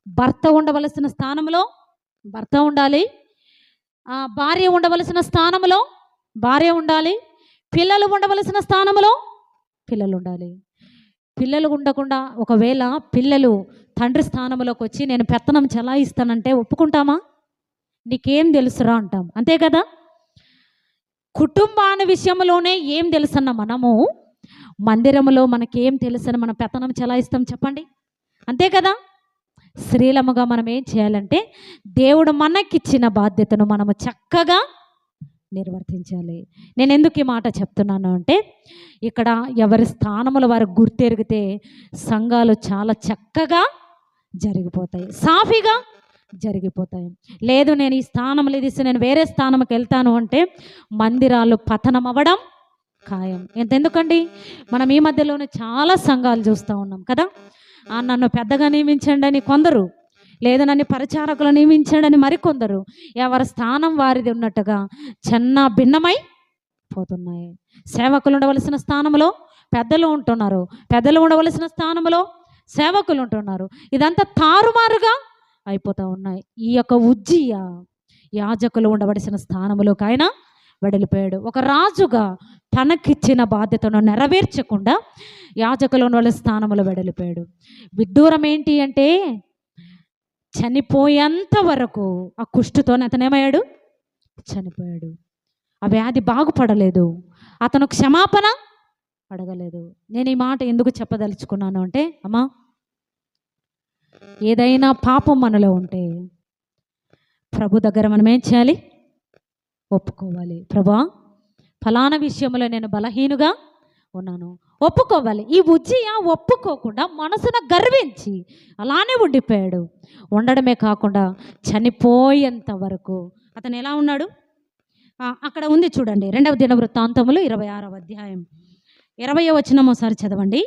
భర్త ఉండవలసిన స్థానంలో భర్త ఉండాలి, భార్య ఉండవలసిన స్థానంలో భార్య ఉండాలి, పిల్లలు ఉండవలసిన స్థానంలో పిల్లలు ఉండాలి. పిల్లలు ఉండకుండా ఒకవేళ పిల్లలు తండ్రి స్థానంలోకి వచ్చి నేను పెత్తనం చెలాయిస్తానంటే ఒప్పుకుంటామా? నీకేం తెలుసురా అంటాం, అంతే కదా. కుటుంబాన్ని విషయంలోనే ఏం తెలుసన్న మనము మందిరంలో మనకేం తెలుసని మనం పెత్తనం చెలాయిస్తాం చెప్పండి, అంతే కదా. స్త్రీలముగా మనం ఏం చేయాలంటే దేవుడు మనకిచ్చిన బాధ్యతను మనము చక్కగా నిర్వర్తించాలి. నేను ఎందుకు ఈ మాట చెప్తున్నాను అంటే ఇక్కడ ఎవరి స్థానముల వారు గుర్తెరిగితే సంఘాలు చాలా చక్కగా జరిగిపోతాయి, సాఫీగా జరిగిపోతాయి. లేదు నేను ఈ స్థానంలో ఇది నేను వేరే స్థానంకి వెళ్తాను అంటే మందిరాలు పతనం అవ్వడం ఖాయం. ఎందుకండి మనం ఈ మధ్యలోనే చాలా సంఘాలు చూస్తూ ఉన్నాం కదా. నన్ను పెద్దగా నియమించండి అని కొందరు, లేదా నన్ను పరిచారకులు నియమించండి అని మరికొందరు, ఎవరి స్థానం వారిది ఉన్నట్టుగా చిన్న భిన్నమై పోతున్నాయి. సేవకులు ఉండవలసిన స్థానంలో పెద్దలు ఉంటున్నారు, పెద్దలు ఉండవలసిన స్థానంలో సేవకులు ఉంటున్నారు. ఇదంతా తారుమారుగా అయిపోతూ ఉన్నాయి. ఈ యొక్క ఉజ్జియ యాజకులు ఉండవలసిన స్థానంలోకి ఆయన వెడలిపోయాడు. ఒక రాజుగా తనకిచ్చిన బాధ్యతను నెరవేర్చకుండా యాజకులు ఉండవలసిన స్థానంలో వెడలిపోయాడు. విడ్డూరం ఏంటి అంటే చనిపోయేంత వరకు ఆ కుష్టుతోనే అతను ఏమయ్యాడు? చనిపోయాడు. ఆ వ్యాధి బాగుపడలేదు, అతను క్షమాపణ అడగలేదు. నేను ఈ మాట ఎందుకు చెప్పదలుచుకున్నాను అంటే అమ్మా, ఏదైనా పాపం మనలో ఉంటే ప్రభు దగ్గర మనం ఏం చేయాలి? ఒప్పుకోవాలి. ప్రభా ఫలానా విషయంలో నేను బలహీనుగా ఉన్నాను, ఒప్పుకోవాలి. ఈ ఉజ్జియ ఒప్పుకోకుండా మనసును గర్వించి అలానే ఉండిపోయాడు. ఉండడమే కాకుండా చనిపోయేంత వరకు అతను ఎలా ఉన్నాడు? అక్కడ ఉంది చూడండి, 2వ దినవృత్తాంతములు 26వ అధ్యాయం 20వ వచనం ఒకసారి చదవండి.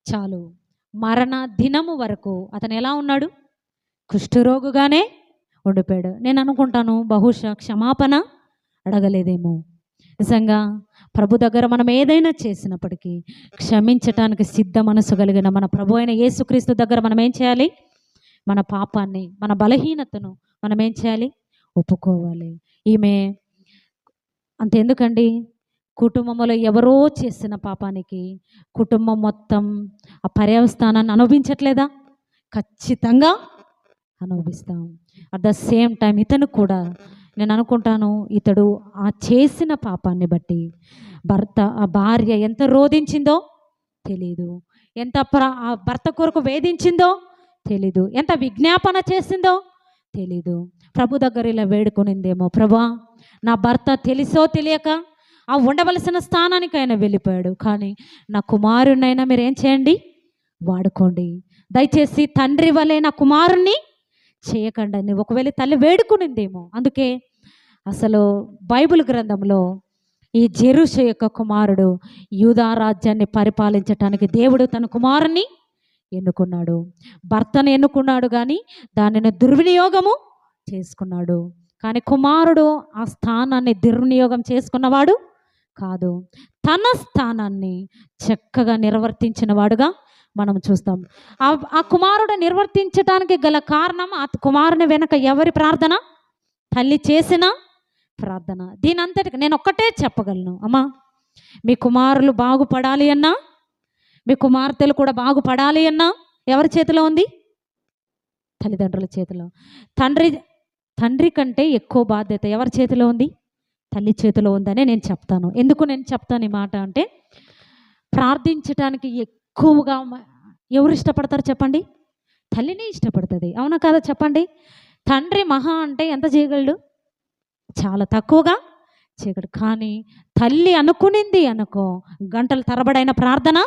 చాలు, మరణ దినము వరకు అతను ఎలా ఉన్నాడు? కుష్ఠరోగుగానే ఉండిపోయాడు. నేను అనుకుంటాను బహుశా క్షమాపణ అడగలేదేమో. నిజంగా ప్రభు దగ్గర మనం ఏదైనా చేసినప్పటికీ క్షమించటానికి సిద్ధ మనసు కలిగిన మన ప్రభు అయిన యేసుక్రీస్తు దగ్గర మనం ఏం చేయాలి? మన పాపాన్ని, మన బలహీనతను మనం ఏం చేయాలి? ఒప్పుకోవాలి. ఈమె అంతెందుకండి, కుటుంబంలో ఎవరో చేసిన పాపానికి కుటుంబం మొత్తం ఆ పర్యవస్థానాన్ని అనుభవించట్లేదా? ఖచ్చితంగా అనుభవిస్తాం. అట్ ద సేమ్ టైం ఇతను కూడా, నేను అనుకుంటాను ఇతడు ఆ చేసిన పాపాన్ని బట్టి ఆ భార్య ఎంత రోధించిందో తెలీదు, ఎంత ఆ భర్త కొరకు వేధించిందో తెలీదు, ఎంత విజ్ఞాపన చేసిందో తెలీదు. ప్రభు దగ్గర ఇలా వేడుకొనిందేమో, ప్రభా నా భర్త తెలిసో తెలియక ఆ ఉండవలసిన స్థానానికి ఆయన వెళ్ళిపోయాడు, కానీ నా కుమారునైనా మీరు ఏం చేయండి? వాడుకోండి. దయచేసి తండ్రి వలె నా కుమారుణ్ణి చేయకండి అని ఒకవేళ తల్లి వేడుకునిందేమో. అందుకే అసలు బైబిల్ గ్రంథంలో ఈ జెరూషా యొక్క కుమారుడు యూదా రాజ్యాన్ని పరిపాలించటానికి దేవుడు తన కుమారుణ్ణి ఎన్నుకున్నాడు. భర్తను ఎన్నుకున్నాడు కానీ దానిని దుర్వినియోగము చేసుకున్నాడు. కానీ కుమారుడు ఆ స్థానాన్ని దుర్వినియోగం చేసుకున్నవాడు కాదు, తన స్థానాన్ని చక్కగా నిర్వర్తించిన వాడుగా మనం చూస్తాం. ఆ కుమారుడు నిర్వర్తించడానికి గల కారణం ఆ కుమారుని వెనక ఎవరి ప్రార్థన? తల్లి చేసిన ప్రార్థన. దీని అంతటికి నేను ఒక్కటే చెప్పగలను, అమ్మా మీ కుమారులు బాగుపడాలి అన్నా, మీ కుమార్తెలు కూడా బాగుపడాలి అన్నా ఎవరి చేతిలో ఉంది? తల్లిదండ్రుల చేతిలో. తండ్రి కంటే ఎక్కువ బాధ్యత ఎవరి చేతిలో ఉంది? తల్లి చేతిలో ఉందని నేను చెప్తాను. ఎందుకు నేను చెప్తాను ఈ మాట అంటే, ప్రార్థించడానికి ఎక్కువగా ఎవరు ఇష్టపడతారు చెప్పండి? తల్లిని ఇష్టపడుతుంది, అవునా కాదా చెప్పండి? తండ్రి మహా అంటే ఎంత చేయగలడు? చాలా తక్కువగా చేయగలడు. కానీ తల్లి అనుకునింది అనుకో గంటల తరబడైన ప్రార్థన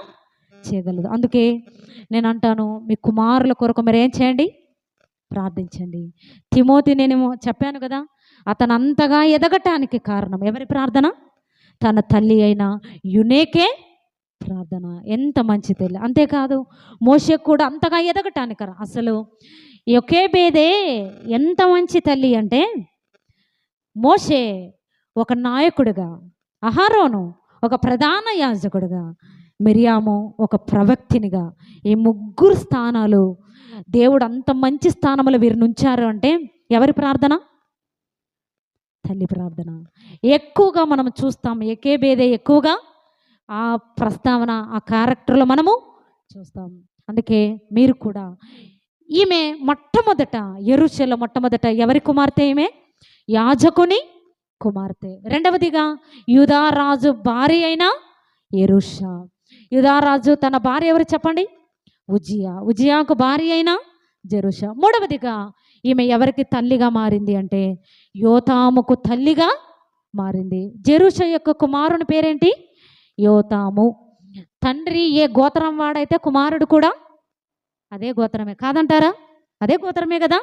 చేయగలదు. అందుకే నేను అంటాను, మీ కుమారుల కొరకు మీరు ఏం చేయండి? ప్రార్థించండి. తిమోతి నేనేమో చెప్పాను కదా, అతను అంతగా ఎదగటానికి కారణం ఎవరి ప్రార్థన? తన తల్లి అయిన యునేకే ప్రార్థన. ఎంత మంచి తల్లి! అంతేకాదు మోషేకు కూడా అంతగా ఎదగటానికి అసలు యొకేబేదే ఎంత మంచి తల్లి అంటే, మోషే ఒక నాయకుడిగా, అహరోను ఒక ప్రధాన యాజకుడిగా, మిరియాము ఒక ప్రవక్తినిగా, ఈ ముగ్గురు స్థానాలు దేవుడు అంత మంచి స్థానములు వీరిని ఉంచారు అంటే ఎవరి ప్రార్థన? తల్లి ప్రార్థన. ఎక్కువగా మనం చూస్తాం, యొకేబేదే ఎక్కువగా ఆ ప్రస్తావన, ఆ క్యారెక్టర్లో మనము చూస్తాం. అందుకే మీరు కూడా, ఈమె మొట్టమొదట మొట్టమొదట ఎవరి కుమార్తె? ఈమె యాజకుని కుమార్తె. రెండవదిగా యూదారాజు భార్య అయిన యెరూషా. యూదారాజు తన భార్య ఎవరు చెప్పండి? ఉజ్జియాకు భార్య అయిన జెరూషా. మూడవదిగా ఈమె ఎవరికి తల్లిగా మారింది అంటే యోతాముకు తల్లిగా మారింది. జెరూషా యొక్క కుమారుని పేరేంటి? యోతాము. తండ్రి ఏ గోత్రం వాడైతే కుమారుడు కూడా అదే గోత్రమే, కాదంటారా? అదే గోత్రమే కదా.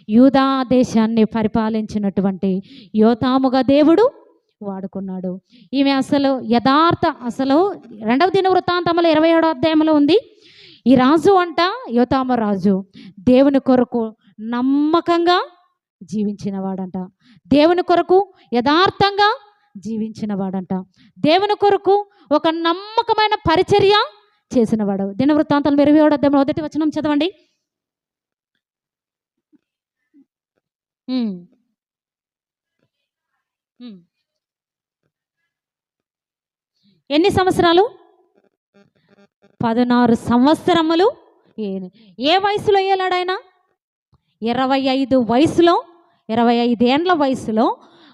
యూదా దేశాన్ని పరిపాలించినటువంటి యోతాముగా దేవుడు వాడుకున్నాడు. ఈమె అసలు అసలు 2వ దినవృత్తాంతములు 27వ అధ్యాయంలో ఉంది. ఈ రాజు అంట, యోతాము రాజు దేవుని కొరకు నమ్మకంగా జీవించిన వాడంట, దేవుని కొరకు యథార్థంగా జీవించిన వాడంట, దేవుని కొరకు ఒక నమ్మకమైన పరిచర్య చేసినవాడు. దినవృత్తాంతాలు 27వ అధ్యాయం 1వ వచనం చదవండి. ఎన్ని సంవత్సరాలు? 16 సంవత్సరములు. ఏ వయసులో ఏలాడు ఆయన? 25 వయసులో, 25 ఏండ్ల వయసులో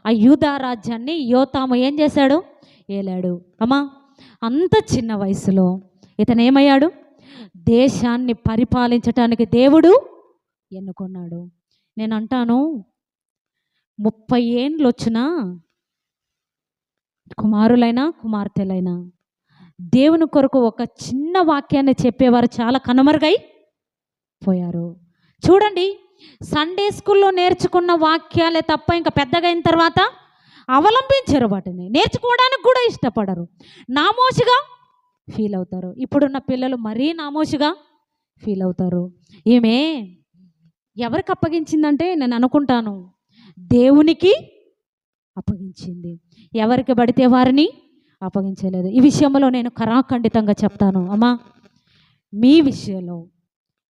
ఆ యూదా రాజ్యాన్ని యోతాము ఏం చేశాడు? ఏలాడు. అమ్మా, అంత చిన్న వయసులో ఇతను ఏమయ్యాడు? దేశాన్ని పరిపాలించటానికి దేవుడు ఎన్నుకున్నాడు. నేను అంటాను, 30 ఏండ్లు వచ్చినా కుమారులైనా కుమార్తెలైనా దేవుని కొరకు ఒక చిన్న వాక్యాన్ని చెప్పేవారు చాలా కనుమరుగై పోయారు. చూడండి, సండే స్కూల్లో నేర్చుకున్న వాక్యాలే తప్ప ఇంకా పెద్దగా అయిన తర్వాత అవలంబించరు, వాటిని నేర్చుకోవడానికి కూడా ఇష్టపడరు, నామోషిగా ఫీల్ అవుతారు. ఇప్పుడున్న పిల్లలు మరీ నామోషిగా ఫీల్ అవుతారు. ఈమె ఎవరికి అప్పగించిందంటే నేను అనుకుంటాను దేవునికి అప్పగించింది. ఎవరికి పడితే వారిని అప్పగించలేదు. ఈ విషయంలో నేను కరాఖండితంగా చెప్తాను, అమ్మా, మీ విషయంలో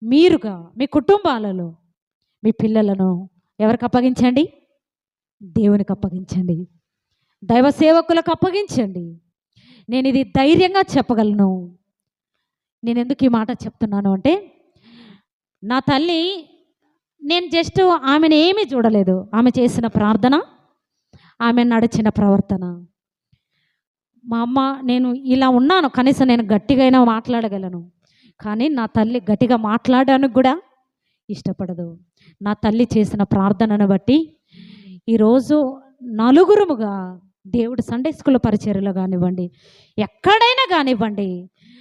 మీరుగా మీ కుటుంబాలలో మీ పిల్లలను ఎవరికి అప్పగించండి? దేవునికి అప్పగించండి, దైవ సేవకులకు అప్పగించండి. నేను ఇది ధైర్యంగా చెప్పగలను. నేను ఎందుకు ఈ మాట చెప్తున్నాను అంటే, నా తల్లి, నేను జస్ట్ ఆమెను ఏమీ చూడలేదు, ఆమె చేసిన ప్రార్థన, ఆమె నడిచిన ప్రవర్తన. మా అమ్మ, నేను ఇలా ఉన్నాను, కనీసం నేను గట్టిగా అయినా మాట్లాడగలను, కానీ నా తల్లి గట్టిగా మాట్లాడడానికి కూడా ఇష్టపడదు. నా తల్లి చేసిన ప్రార్థనను బట్టి ఈరోజు నలుగురుముగా దేవుడు సండే స్కూల్ పరిచర్యలో కానివ్వండి, ఎక్కడైనా కానివ్వండి,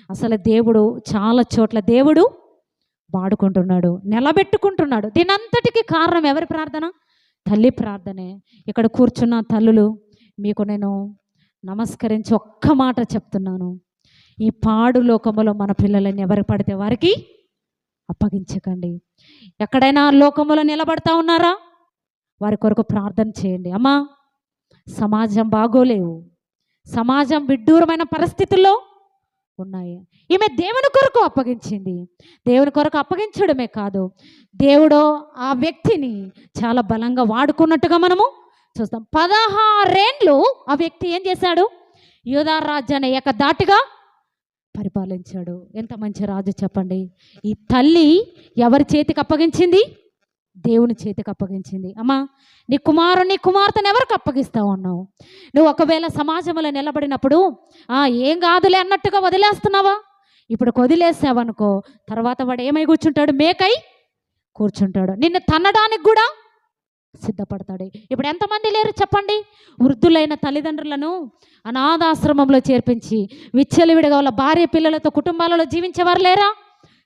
అసలు దేవుడు చాలా చోట్ల దేవుడు వాడుకుంటున్నాడు, నిలబెట్టుకుంటున్నాడు. దీనంతటికి కారణం ఎవరి ప్రార్థన? తల్లి ప్రార్థనే. ఇక్కడ కూర్చున్న తల్లులు, మీకు నేను నమస్కరించి ఒక్క మాట చెప్తున్నాను, ఈ పాడు లోకములో మన పిల్లలని ఎవరు పడితే వారికి అప్పగించకండి. ఎక్కడైనా లోకములో నిలబడతా ఉన్నారా? వారి కొరకు ప్రార్థన చేయండి. అమ్మా, సమాజం బాగోలేవు, సమాజం విడ్డూరమైన పరిస్థితుల్లో ఉన్నాయి. ఈమె దేవుని కొరకు అప్పగించింది. దేవుని కొరకు అప్పగించడమే కాదు, దేవుడు ఆ వ్యక్తిని చాలా బలంగా వాడుకున్నట్టుగా మనము చూస్తాం. 16 ఏండ్లు ఆ వ్యక్తి ఏం చేశాడు? యూదా రాజ్యాన్ని ఏకధాటిగా పరిపాలించాడు. ఎంత మంచి రాజు చెప్పండి. ఈ తల్లి ఎవరి చేతికి అప్పగించింది? దేవుని చేతికి అప్పగించింది. అమ్మా, నీ కుమారుని కుమార్తెను ఎవరికి అప్పగిస్తా ఉన్నావు? నువ్వు ఒకవేళ సమాజంలో నిలబడినప్పుడు ఏం కాదులే అన్నట్టుగా వదిలేస్తున్నావా? ఇప్పుడు వదిలేసావనుకో, తర్వాత వాడు ఏమై కూర్చుంటాడు? మేకై కూర్చుంటాడు. నిన్ను తన్నడానికి కూడా సిద్ధపడతాడు. ఇప్పుడు ఎంతమంది లేరు చెప్పండి? వృద్ధులైన తల్లిదండ్రులను అనాథాశ్రమంలో చేర్పించి విచ్చలవిడిగా వాళ్ళ భార్య పిల్లలతో కుటుంబాలలో జీవించేవారు లేరా?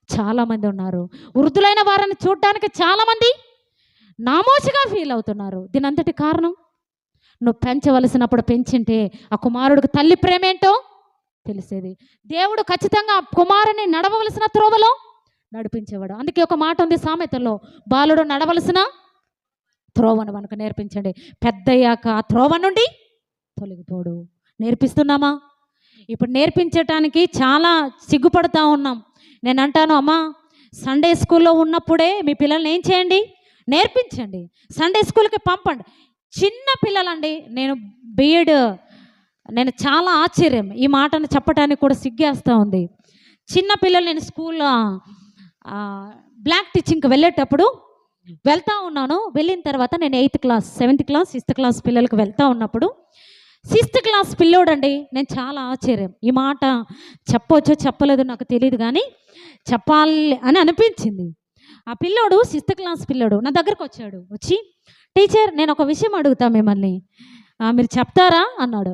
చాలామంది ఉన్నారు. వృద్ధులైన వారిని చూడడానికి చాలామంది నామోషిగా ఫీల్ అవుతున్నారు. దీనంతటి కారణం నువ్వు పెంచవలసినప్పుడు పెంచింటే ఆ కుమారుడికి తల్లి ప్రేమేంటో తెలిసేది. దేవుడు ఖచ్చితంగా ఆ కుమారుని నడవవలసిన త్రోవలో నడిపించేవాడు. అందుకే ఒక మాట ఉంది సామెతల్లో, బాలుడు నడవలసిన త్రోవను మనకు నేర్పించండి, పెద్దయ్యాక ఆ త్రోవ నుండి తొలగిపోడు. నేర్పిస్తున్నామా? ఇప్పుడు నేర్పించటానికి చాలా సిగ్గుపడతా ఉన్నాం. నేను అంటాను, అమ్మా సండే స్కూల్లో ఉన్నప్పుడే మీ పిల్లల్ని ఏం చేయండి, నేర్పించండి. సండే స్కూల్కి పంపండి. చిన్న పిల్లలండి, నేను చాలా ఆశ్చర్యం, ఈ మాటను చెప్పడానికి కూడా సిగ్గేస్తూ ఉంది. చిన్న పిల్లలు నేను స్కూల్లో బ్లాక్ టీచింగ్కి వెళ్ళేటప్పుడు వెళ్తూ ఉన్నాను. వెళ్ళిన తర్వాత నేను 8th class 7th class 6th class పిల్లలకు వెళ్తూ ఉన్నప్పుడు 6th క్లాస్ పిల్లోడండి, నేను చాలా ఆశ్చర్యం. ఈ మాట చెప్పవచ్చో చెప్పలేదో నాకు తెలియదు, కానీ చెప్పాలి అని అనిపించింది. ఆ పిల్లోడు 6th క్లాస్ పిల్లోడు నా దగ్గరకు వచ్చాడు. వచ్చి, టీచర్ నేను ఒక విషయం అడుగుతా మిమ్మల్ని, మీరు చెప్తారా అన్నాడు.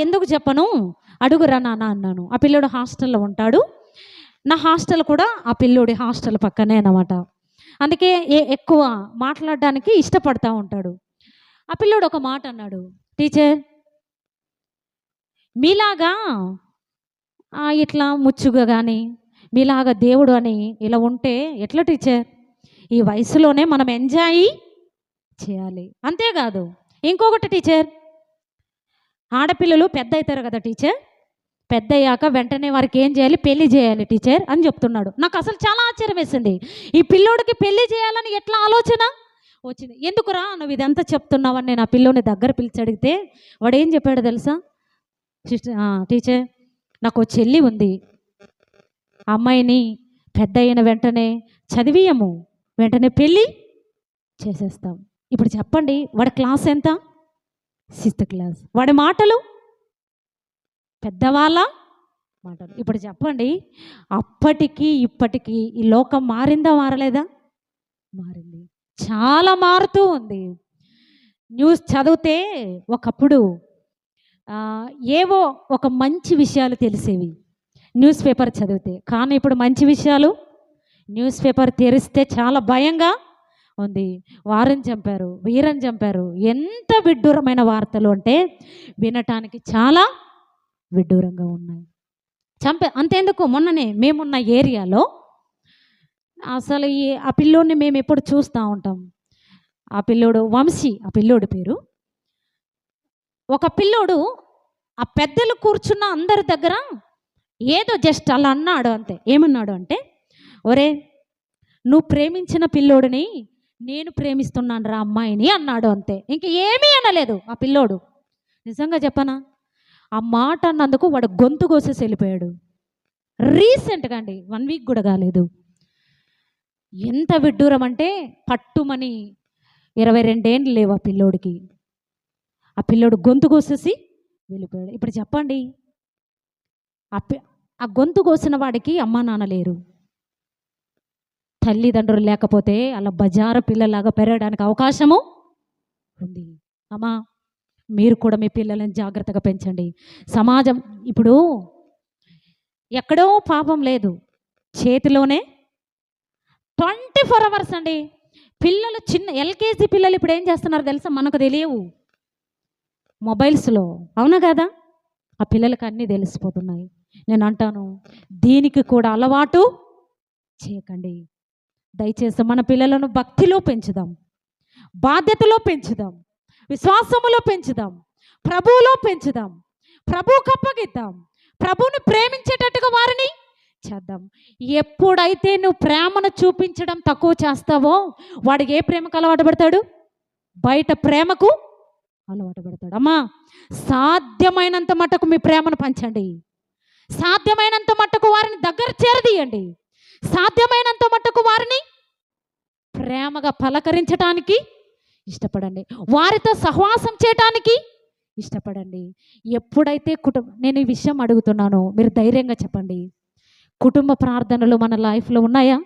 ఎందుకు చెప్పను, అడుగురా నాన్న అన్నాను. ఆ పిల్లోడు హాస్టల్లో ఉంటాడు. నా హాస్టల్ కూడా ఆ పిల్లోడి హాస్టల్ పక్కనే అన్నమాట. అందుకే ఎక్కువ మాట్లాడడానికి ఇష్టపడతా ఉంటాడు. ఆ పిల్లోడు ఒక మాట అన్నాడు, టీచర్ మీలాగా ఇట్లా ముచ్చుగా కానీ మీలాగా దేవుడు అని ఇలా ఉంటే ఎట్లా టీచర్? ఈ వయసులోనే మనం ఎంజాయ్ చేయాలి. అంతేకాదు ఇంకొకటి టీచర్, ఆడపిల్లలు పెద్ద అవుతారు కదా టీచర్, పెద్ద అయ్యాక వెంటనే వారికి ఏం చేయాలి, పెళ్లి చేయాలి టీచర్ అని చెప్తున్నాడు. నాకు అసలు చాలా ఆశ్చర్యం వేసింది. ఈ పిల్లోడికి పెళ్లి చేయాలని ఎట్లా ఆలోచన వచ్చింది? ఎందుకురా నువ్వు ఇదంతా చెప్తున్నావని నేను ఆ పిల్లోని దగ్గర పిలిచి అడిగితే వాడు ఏం చెప్పాడు తెలుసా? టీచర్ నాకు ఒక చెల్లి ఉంది, ఆ అమ్మాయిని పెద్ద అయిన వెంటనే చదివియము, వెంటనే పెళ్ళి చేసేస్తాం. ఇప్పుడు చెప్పండి, వాడి క్లాస్ ఎంత? 6th class. వాడి మాటలు పెద్దవాళ్ళ మాటలు. ఇప్పుడు చెప్పండి, అప్పటికి ఇప్పటికీ ఈ లోకం మారిందా మారలేదా? మారింది, చాలా మారుతూ ఉంది. న్యూస్ చదివితే ఒకప్పుడు ఏవో ఒక మంచి విషయాలు తెలిసేవి న్యూస్ పేపర్ చదివితే, కానీ ఇప్పుడు మంచి విషయాలు న్యూస్ పేపర్ తెరిస్తే చాలా భయంగా ఉంది. వారిని చంపారు, వీరని చంపారు, ఎంత విడ్డూరమైన వార్తలు అంటే వినటానికి చాలా విడ్డూరంగా ఉన్నాయి. అంతేందుకు, మొన్ననే మేమున్న ఏరియాలో అసలు ఆ పిల్లోడిని మేము ఎప్పుడు చూస్తూ ఉంటాం. ఆ పిల్లోడు వంశీ, ఆ పిల్లోడి పేరు. ఒక పిల్లోడు ఆ పెద్దలు కూర్చున్న అందరి దగ్గర ఏదో జస్ట్ అలా అన్నాడు అంతే. ఏమన్నాడు అంటే, ఒరే నువ్వు ప్రేమించిన పిల్లోడిని నేను ప్రేమిస్తున్నాను రా అమ్మాయిని అన్నాడు అంతే. ఇంక ఏమీ అనలేదు ఆ పిల్లోడు. నిజంగా చెప్పనా, ఆ మాట అన్నందుకు వాడు గొంతు కోసేసి వెళ్ళిపోయాడు. రీసెంట్గా అండి, 1 వీక్ కూడా కాలేదు. ఎంత విడ్డూరం అంటే పట్టుమని 22 ఏళ్ళు లేవు ఆ పిల్లోడికి. ఆ పిల్లోడు గొంతు కోసేసి వెళ్ళిపోయాడు. ఇప్పుడు చెప్పండి, ఆ గొంతు కోసిన వాడికి అమ్మా నాన్న లేరు, తల్లిదండ్రులు లేకపోతే అలా బజారు పిల్లలాగా పెరగడానికి అవకాశము ఉంది. అమ్మా మీరు కూడా మీ పిల్లలను జాగ్రత్తగా పెంచండి. సమాజం ఇప్పుడు ఎక్కడో పాపం లేదు, చేతిలోనే 24 hours అండి. పిల్లలు చిన్న ఎల్కేజీ పిల్లలు ఇప్పుడు ఏం చేస్తున్నారు తెలుసా? మనకు తెలియవు, మొబైల్స్లో. అవునా కదా? ఆ పిల్లలకి అన్నీ తెలిసిపోతున్నాయి. నేను అంటాను, దీనికి కూడా అలవాటు చేయకండి. దయచేసి మన పిల్లలను భక్తిలో పెంచుదాం, బాధ్యతలో పెంచుదాం, విశ్వాసములో పెంచుదాం, ప్రభువులో పెంచుదాం, ప్రభువుకు అప్పగిద్దాం, ప్రభువుని ప్రేమించేటట్టుగా వారిని చేద్దాం. ఎప్పుడైతే నువ్వు ప్రేమను చూపించడం తక్కువ చేస్తావో వాడికి ఏ ప్రేమకు అలవాటు పడతాడు? బయట ప్రేమకు అలవాటు పడతాడు. అమ్మా సాధ్యమైనంత మట్టుకు మీ ప్రేమను పంచండి, సాధ్యమైనంత మట్టుకు వారిని దగ్గర చేరదీయండి, సాధ్యమైనంత మట్టుకు వారిని ప్రేమగా పలకరించడానికి ఇష్టపడండి, వారితో సహవాసం చేయటానికి ఇష్టపడండి. ఎప్పుడైతే నేను ఈ విషయం అడుగుతున్నాను, మీరు ధైర్యంగా చెప్పండి, కుటుంబ ప్రార్థనలు మన లైఫ్లో ఉన్నాయా?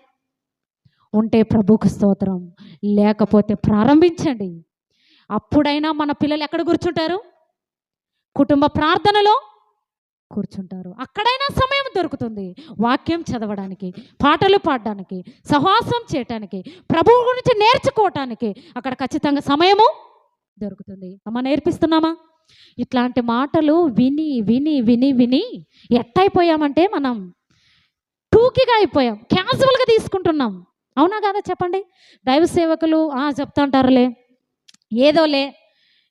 ఉంటే ప్రభువుకు స్తోత్రం, లేకపోతే ప్రారంభించండి. అప్పుడైనా మన పిల్లలు ఎక్కడ కూర్చుంటారు? కుటుంబ ప్రార్థనలో కూర్చుంటారు. అక్కడైనా సమయం దొరుకుతుంది వాక్యం చదవడానికి, పాటలు పాడడానికి, సహవాసం చేయటానికి, ప్రభువు గురించి నేర్చుకోవటానికి అక్కడ ఖచ్చితంగా సమయము దొరుకుతుంది. అమ్మ, నేర్పిస్తున్నామా? ఇట్లాంటి మాటలు విని విని విని విని ఎట్టయిపోయామంటే మనం టూకీగా అయిపోయాం, క్యాజువల్గా తీసుకుంటున్నాం. అవునా కాదా చెప్పండి? దైవ సేవకులు చెప్తా అంటారులే, ఏదోలే,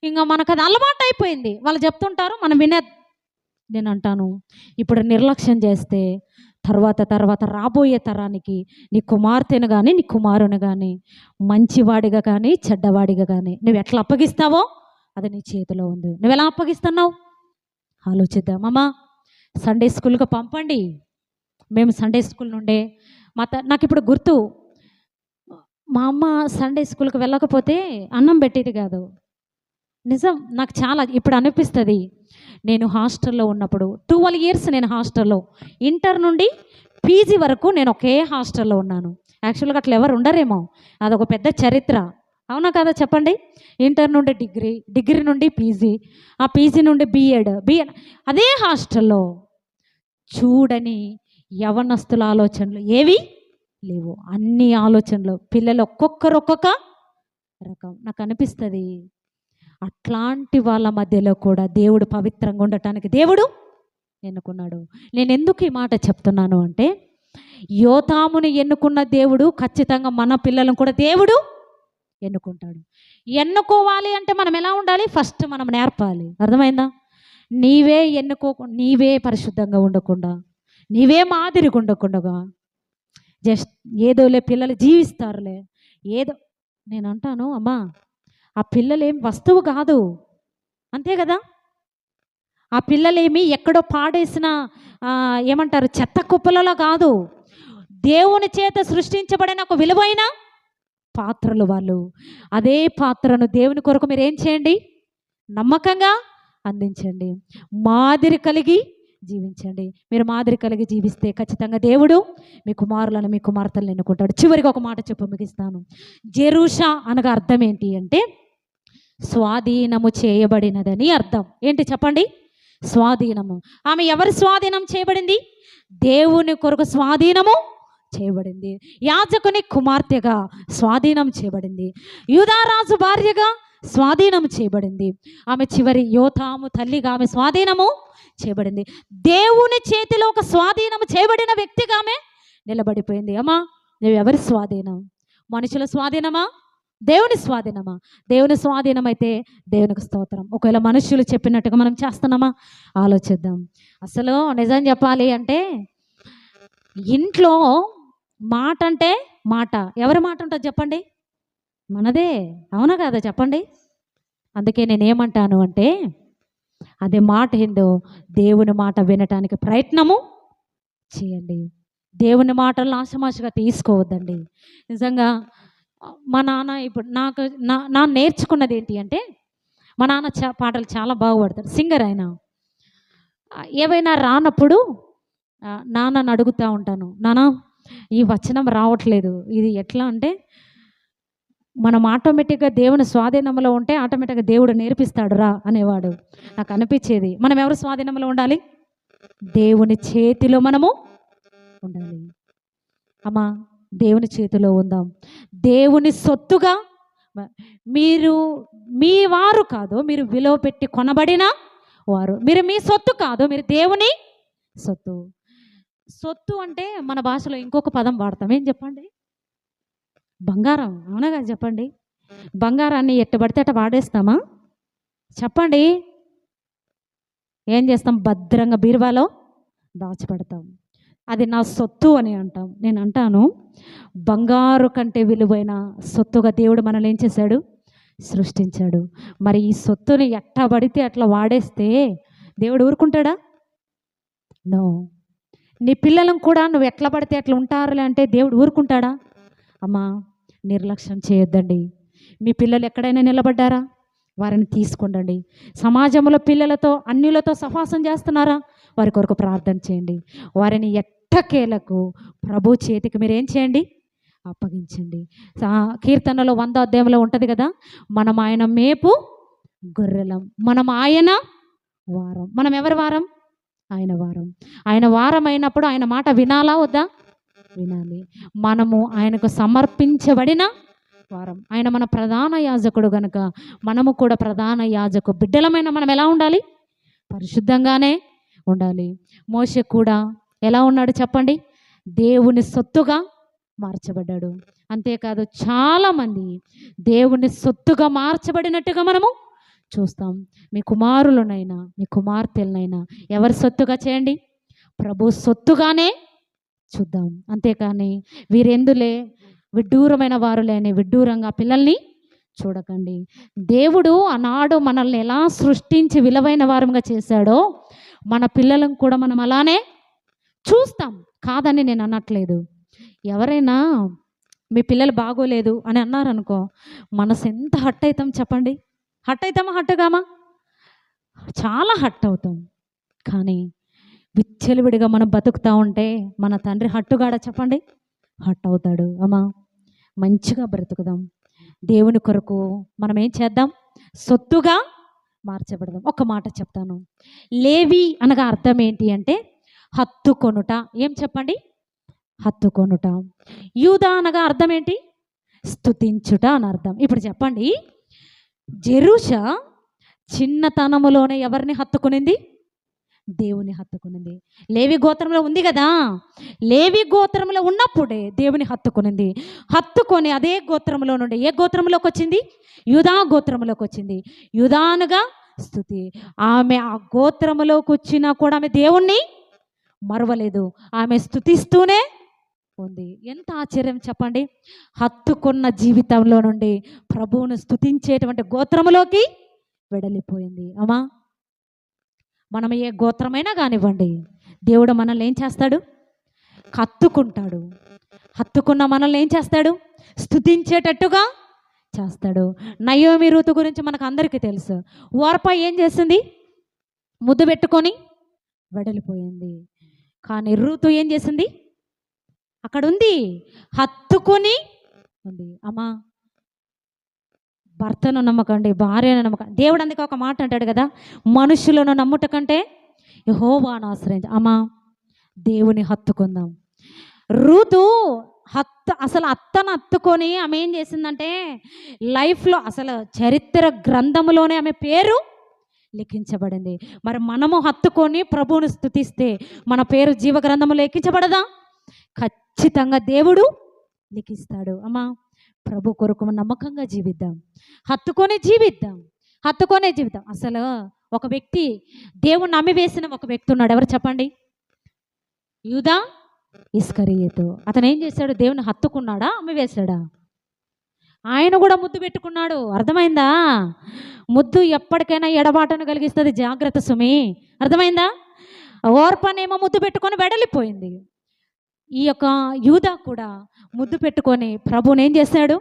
ఇంకా మనకు అది అలవాటు అయిపోయింది. వాళ్ళు చెప్తుంటారు, మనం నేను అంటాను, ఇప్పుడు నిర్లక్ష్యం చేస్తే తర్వాత రాబోయే తరానికి నీ కుమార్తెను కానీ నీ కుమారుని కానీ మంచివాడిగా కానీ చెడ్డవాడిగా కానీ నువ్వు ఎట్లా అప్పగిస్తావో అది నీ చేతిలో ఉంది. నువ్వు ఎలా అప్పగిస్తున్నావు ఆలోచిద్దామమ్మా. సండే స్కూల్కి పంపండి. మేము సండే స్కూల్ నుండే నాకు ఇప్పుడు గుర్తు, మా అమ్మ సండే స్కూల్కి వెళ్ళకపోతే అన్నం పెట్టేది కాదు. నిజం, నాకు చాలా ఇప్పుడు అనిపిస్తుంది. నేను హాస్టల్లో ఉన్నప్పుడు 12 years నేను హాస్టల్లో, ఇంటర్ నుండి పీజీ వరకు నేను ఒకే హాస్టల్లో ఉన్నాను. యాక్చువల్గా అట్లా ఎవరు ఉండరేమో, అదొక పెద్ద చరిత్ర. అవునా కదా చెప్పండి? ఇంటర్ నుండి డిగ్రీ, డిగ్రీ నుండి పీజీ, ఆ పీజీ నుండి బిఎడ్ అదే హాస్టల్లో. చూడని యవనస్తుల ఆలోచనలు ఏవి లేవు, అన్ని ఆలోచనలు. పిల్లలు ఒక్కొక్కరు ఒక్కొక్క రకం. నాకు అనిపిస్తుంది అట్లాంటి వాళ్ళ మధ్యలో కూడా దేవుడు పవిత్రంగా ఉండటానికి దేవుడు ఎన్నుకున్నాడు. నేను ఎందుకు ఈ మాట చెప్తున్నాను అంటే, యోతాముని ఎన్నుకున్న దేవుడు ఖచ్చితంగా మన పిల్లలను కూడా దేవుడు ఎన్నుకుంటాడు. ఎన్నుకోవాలి అంటే మనం ఎలా ఉండాలి? ఫస్ట్ మనం నేర్పాలి. అర్థమైందా? నీవే పరిశుద్ధంగా ఉండకుండా, నీవే మాదిరిగా ఉండకుండా జస్ట్ ఏదోలే పిల్లలు జీవిస్తారులే ఏదో. నేను అంటాను, అమ్మా, ఆ పిల్లలేం వస్తువు కాదు, అంతే కదా? ఆ పిల్లలేమి ఎక్కడో పాడేసిన ఏమంటారు చెత్త కుప్పలలో కాదు, దేవుని చేత సృష్టించబడిన ఒక విలువైన పాత్రలు వాళ్ళు. అదే పాత్రను దేవుని కొరకు మీరు ఏం చేయండి? నమ్మకంగా అందించండి, మాదిరి కలిగి జీవించండి. మీరు మాదిరి కలిగి జీవిస్తే ఖచ్చితంగా దేవుడు మీ కుమారులను మీ కుమార్తెలను ఎన్నుకుంటాడు. చివరికి ఒక మాట చెప్పి ముగిస్తాను. జెరూషా అనగా అర్థం ఏంటి అంటే స్వాధీనము చేయబడినదని అర్థం. ఏంటి చెప్పండి? స్వాధీనము. ఆమె ఎవరు స్వాధీనం చేయబడింది? దేవుని కొరకు స్వాధీనము చేయబడింది. యాజకుని కుమార్తెగా స్వాధీనం చేయబడింది. యూదారాజు భార్యగా స్వాధీనం చేయబడింది. ఆమె చివరి యోతాము తల్లిగా ఆమె స్వాధీనము చేయబడింది. దేవుని చేతిలో ఒక స్వాధీనం చేయబడిన వ్యక్తిగా ఆమె నిలబడిపోయింది. అమ్మా, నువ్వు ఎవరి స్వాధీనం? మనుషుల స్వాధీనమా? దేవుని స్వాధీనమా? దేవుని స్వాధీనం అయితే దేవునికి స్తోత్రం. ఒకవేళ మనుషులు చెప్పినట్టుగా మనం చేస్తున్నామా? ఆలోచిద్దాం. అసలు నిజం చెప్పాలి అంటే ఇంట్లో మాట అంటే మాట ఎవరి మాట ఉంటుంది చెప్పండి? మనదే. అవునా కదా చెప్పండి? అందుకే నేనేమంటాను అంటే అదే మాట ఏందో దేవుని మాట వినటానికి ప్రయత్నము చేయండి. దేవుని మాటలను ఆశమాషగా తీసుకోవద్దండి. నిజంగా మా నాన్న ఇప్పుడు నా నేర్చుకున్నది ఏంటి అంటే, మా నాన్న పాటలు చాలా బాగుపడతాడు, సింగర్ ఆయన. ఏవైనా రానప్పుడు నాన్నని అడుగుతూ ఉంటాను, నాన్న ఈ వచనం రావట్లేదు, ఇది ఎట్లా అంటే, మనం ఆటోమేటిక్గా దేవుని స్వాధీనంలో ఉంటే ఆటోమేటిక్గా దేవుడు నేర్పిస్తాడు రా అనేవాడు. నాకు అనిపించేది, మనం ఎవరు స్వాధీనంలో ఉండాలి? దేవుని చేతిలో మనము ఉండాలి. అమ్మా, దేవుని చేతిలో ఉందాం. దేవుని సొత్తుగా మీరు మీ వారు కాదు, మీరు విలువ పెట్టి కొనబడిన వారు. మీరు మీ సొత్తు కాదు, మీరు దేవుని సొత్తు. సొత్తు అంటే మన భాషలో ఇంకొక పదం వాడతాం, ఏం చెప్పండి? బంగారం. అవునా కదా చెప్పండి? బంగారాన్ని ఎట్టబడితే అట్ట వాడేస్తామా చెప్పండి? ఏం చేస్తాం? భద్రంగా బీరువాలో దాచిపెడతాం. అది నా సొత్తు అని అంటాం. నేను అంటాను, బంగారు కంటే విలువైన సొత్తుగా దేవుడు మనల్ని ఏం చేశాడు? సృష్టించాడు. మరి ఈ సొత్తుని ఎట్లా పడితే అట్లా వాడేస్తే దేవుడు ఊరుకుంటాడా? నో. నీ పిల్లలను కూడా నువ్వు ఎట్లా పడితే అట్లా ఉంటారులే అంటే దేవుడు ఊరుకుంటాడా? అమ్మా, నిర్లక్ష్యం చేయొద్దండి. మీ పిల్లలు ఎక్కడైనా నిలబడ్డారా? వారిని తీసుకుండండి. సమాజంలో పిల్లలతో అన్యులతో సహవాసం చేస్తున్నారా? వారి కొరకు ప్రార్థన చేయండి. వారిని ఎట్టకేలకు ప్రభు చేతికి మీరు ఏం చేయండి? అప్పగించండి. కీర్తనలో 100వ అధ్యాయంలో ఉంటుంది కదా, మనం ఆయన మేపు గొర్రెలం, మనం ఆయన వారం. మనం ఎవరి వారం? ఆయన వారం. ఆయన వారం అయినప్పుడు ఆయన మాట వినాలా వద్దా? వినాలి. మనము ఆయనకు సమర్పించబడిన వారం. ఆయన మన ప్రధాన యాజకుడు గనుక మనము కూడా ప్రధాన యాజకు బిడ్డలమైన మనం ఎలా ఉండాలి? పరిశుద్ధంగానే ఉండాలి. మోషే కూడా ఎలా ఉన్నాడు చెప్పండి? దేవుని సొత్తుగా మార్చబడ్డాడు. అంతేకాదు చాలామంది దేవుని సొత్తుగా మార్చబడినట్టుగా మనము చూస్తాం. మీ కుమారులనైనా మీ కుమార్తెలనైనా ఎవరి సొత్తుగా చేయండి? ప్రభు సొత్తుగానే చూద్దాం. అంతేకాని వీరెందులే విడ్డూరమైన వారులేని విడ్డూరంగా పిల్లల్ని చూడకండి. దేవుడు ఆనాడు మనల్ని ఎలా సృష్టించి విలువైన వారంగా చేశాడో మన పిల్లలను కూడా మనం అలానే చూస్తాం. కాదని నేను అనట్లేదు. ఎవరైనా మీ పిల్లలు బాగోలేదు అని అన్నారనుకో, మనసు ఎంత హట్ అవుతాం చెప్పండి? హట్ అవుతామా? హట్టుగామా? చాలా హట్ అవుతాం. కానీ విచ్చలవిడిగా మనం బతుకుతూ ఉంటే మన తండ్రి హట్టుగాడ చెప్పండి? హట్ అవుతాడు. అమ్మా మంచిగా బ్రతుకుదాం. దేవుని కొరకు మనం ఏం చేద్దాం? సొత్తుగా మార్చబడదాం. ఒక మాట చెప్తాను. లేవి అనగా అర్థం ఏంటి అంటే హత్తుకొనుట. ఏం చెప్పండి? హత్తుకొనుట. యూదా అనగా అర్థం ఏంటి? స్తుతించుట అని అర్థం. ఇప్పుడు చెప్పండి, జెరూష చిన్నతనములోనే ఎవరిని హత్తుకునింది? దేవుని హత్తుకునింది. లేవి గోత్రంలో ఉంది కదా, లేవి గోత్రంలో ఉన్నప్పుడే దేవుని హత్తుకునింది. హత్తుకొని అదే గోత్రంలో నుండి ఏ గోత్రంలోకి వచ్చింది? యూదా గోత్రంలోకి వచ్చింది. యూదానుగా స్తుతి. ఆమె ఆ గోత్రములోకి వచ్చినా కూడా ఆమె దేవుణ్ణి మరవలేదు. ఆమె స్తుతిస్తూనే ఉంది. ఎంత ఆశ్చర్యం చెప్పండి? హత్తుకున్న జీవితంలో నుండి ప్రభువును స్తుతించేటువంటి గోత్రములోకి వెడలిపోయింది. అమ్మా మనం ఏ గోత్రమైనా కానివ్వండి, దేవుడు మనల్ని ఏం చేస్తాడు? హత్తుకుంటాడు. హత్తుకున్న మనల్ని ఏం చేస్తాడు? స్తుతించేటట్టుగా చేస్తాడు. నయోమి రూతు గురించి మనకు అందరికీ తెలుసు. ఓర్ప ఏం చేసింది? ముద్దు పెట్టుకొని వెడలిపోయింది. కానీ రూతు ఏం చేసింది? అక్కడ ఉంది, హత్తుకొని ఉంది. అమ్మా భర్తను నమ్మకండి, భార్యను నమ్మకండి. దేవుడు అందుకే ఒక మాట అంటాడు కదా, మనుషులను నమ్ముట కంటే యెహోవాను ఆశ్రయించు. అమ్మా దేవుని హత్తుకుందాం. రూతు అసలు అత్తను హత్తుకొని ఆమె ఏం చేసిందంటే లైఫ్లో అసలు చరిత్ర గ్రంథంలోనే ఆమె పేరు లిఖించబడింది. మరి మనము హత్తుకొని ప్రభువును స్తుతిస్తే మన పేరు జీవ గ్రంథములో లిఖించబడదా? ఖచ్చితంగా దేవుడు లిఖిస్తాడు. అమ్మా ప్రభు కొరకు నమ్మకంగా జీవిద్దాం, హత్తుకొనే జీవిద్దాం, హత్తుకొనే జీవితం. అసలు ఒక వ్యక్తి దేవుణ్ణి నమ్మివేసిన ఒక వ్యక్తి ఉన్నాడు. ఎవరు చెప్పండి? యూదా ఇస్కరియోతు. అతను ఏం చేశాడు? దేవుని హత్తుకున్నాడా? అమ్మివేశాడా? ఆయన కూడా ముద్దు పెట్టుకున్నాడు. అర్థమైందా? ముద్దు ఎప్పటికైనా ఎడబాటును కలిగిస్తుంది. జాగ్రత్త సుమి. అర్థమైందా? ఓర్పనేమో ముద్దు పెట్టుకొని వెడలిపోయింది. ఈ యొక్క యూదా కూడా ముద్దు పెట్టుకొని ప్రభువుని ఏం చేశాడు?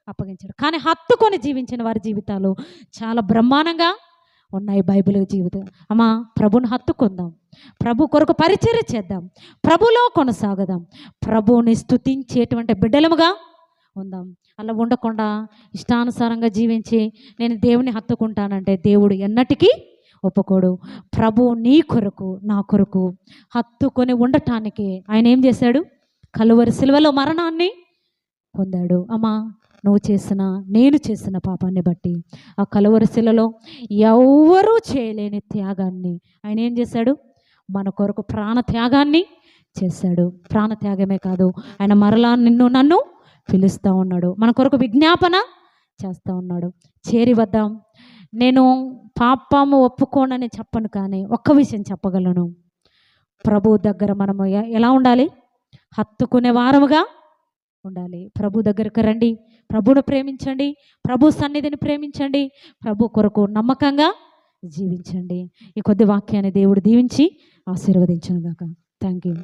అప్పగించాడు. కానీ హత్తుకొని జీవించిన వారి జీవితాలు చాలా బ్రహ్మాండంగా ఉన్నాయి. బైబిల్ జీవితం. అమ్మా ప్రభుని హత్తుకుందాం, ప్రభు కొరకు పరిచర్య చేద్దాం, ప్రభులో కొనసాగదాం, ప్రభువుని స్తుతించేటువంటి బిడ్డలముగా ఉందాం. అలా ఉండకుండా ఇష్టానుసారంగా జీవించి నేను దేవుని హత్తుకుంటానంటే దేవుడు ఎన్నటికీ ఒప్పుకోడు. ప్రభు నీ కొరకు నా కొరకు హత్తుకొని ఉండటానికి ఆయన ఏం చేశాడు? కలువరి సిలువలో మరణాన్ని పొందాడు. అమ్మా నువ్వు చేసిన నేను చేసిన పాపాన్ని బట్టి ఆ కలువరి శిలలో ఎవ్వరూ చేయలేని త్యాగాన్ని ఆయన ఏం చేశాడు? మన కొరకు ప్రాణ త్యాగాన్ని చేశాడు. ప్రాణ త్యాగమే కాదు, ఆయన మరలా నిన్ను నన్ను పిలుస్తూ ఉన్నాడు, మన కొరకు విజ్ఞాపన చేస్తూ ఉన్నాడు. చేరి వద్దాం. నేను పాపము ఒప్పుకోనని చెప్పను, కానీ ఒక్క విషయం చెప్పగలను. ప్రభు దగ్గర మనము ఎలా ఉండాలి? హత్తుకునే వారముగా ఉండాలి. ప్రభు దగ్గరకు రండి, ప్రభును ప్రేమించండి, ప్రభు సన్నిధిని ప్రేమించండి, ప్రభు కొరకు నమ్మకంగా జీవించండి. ఈ కొద్ది వాక్యాన్ని దేవుడు దీవించి ఆశీర్వదించును గాక. Thank you.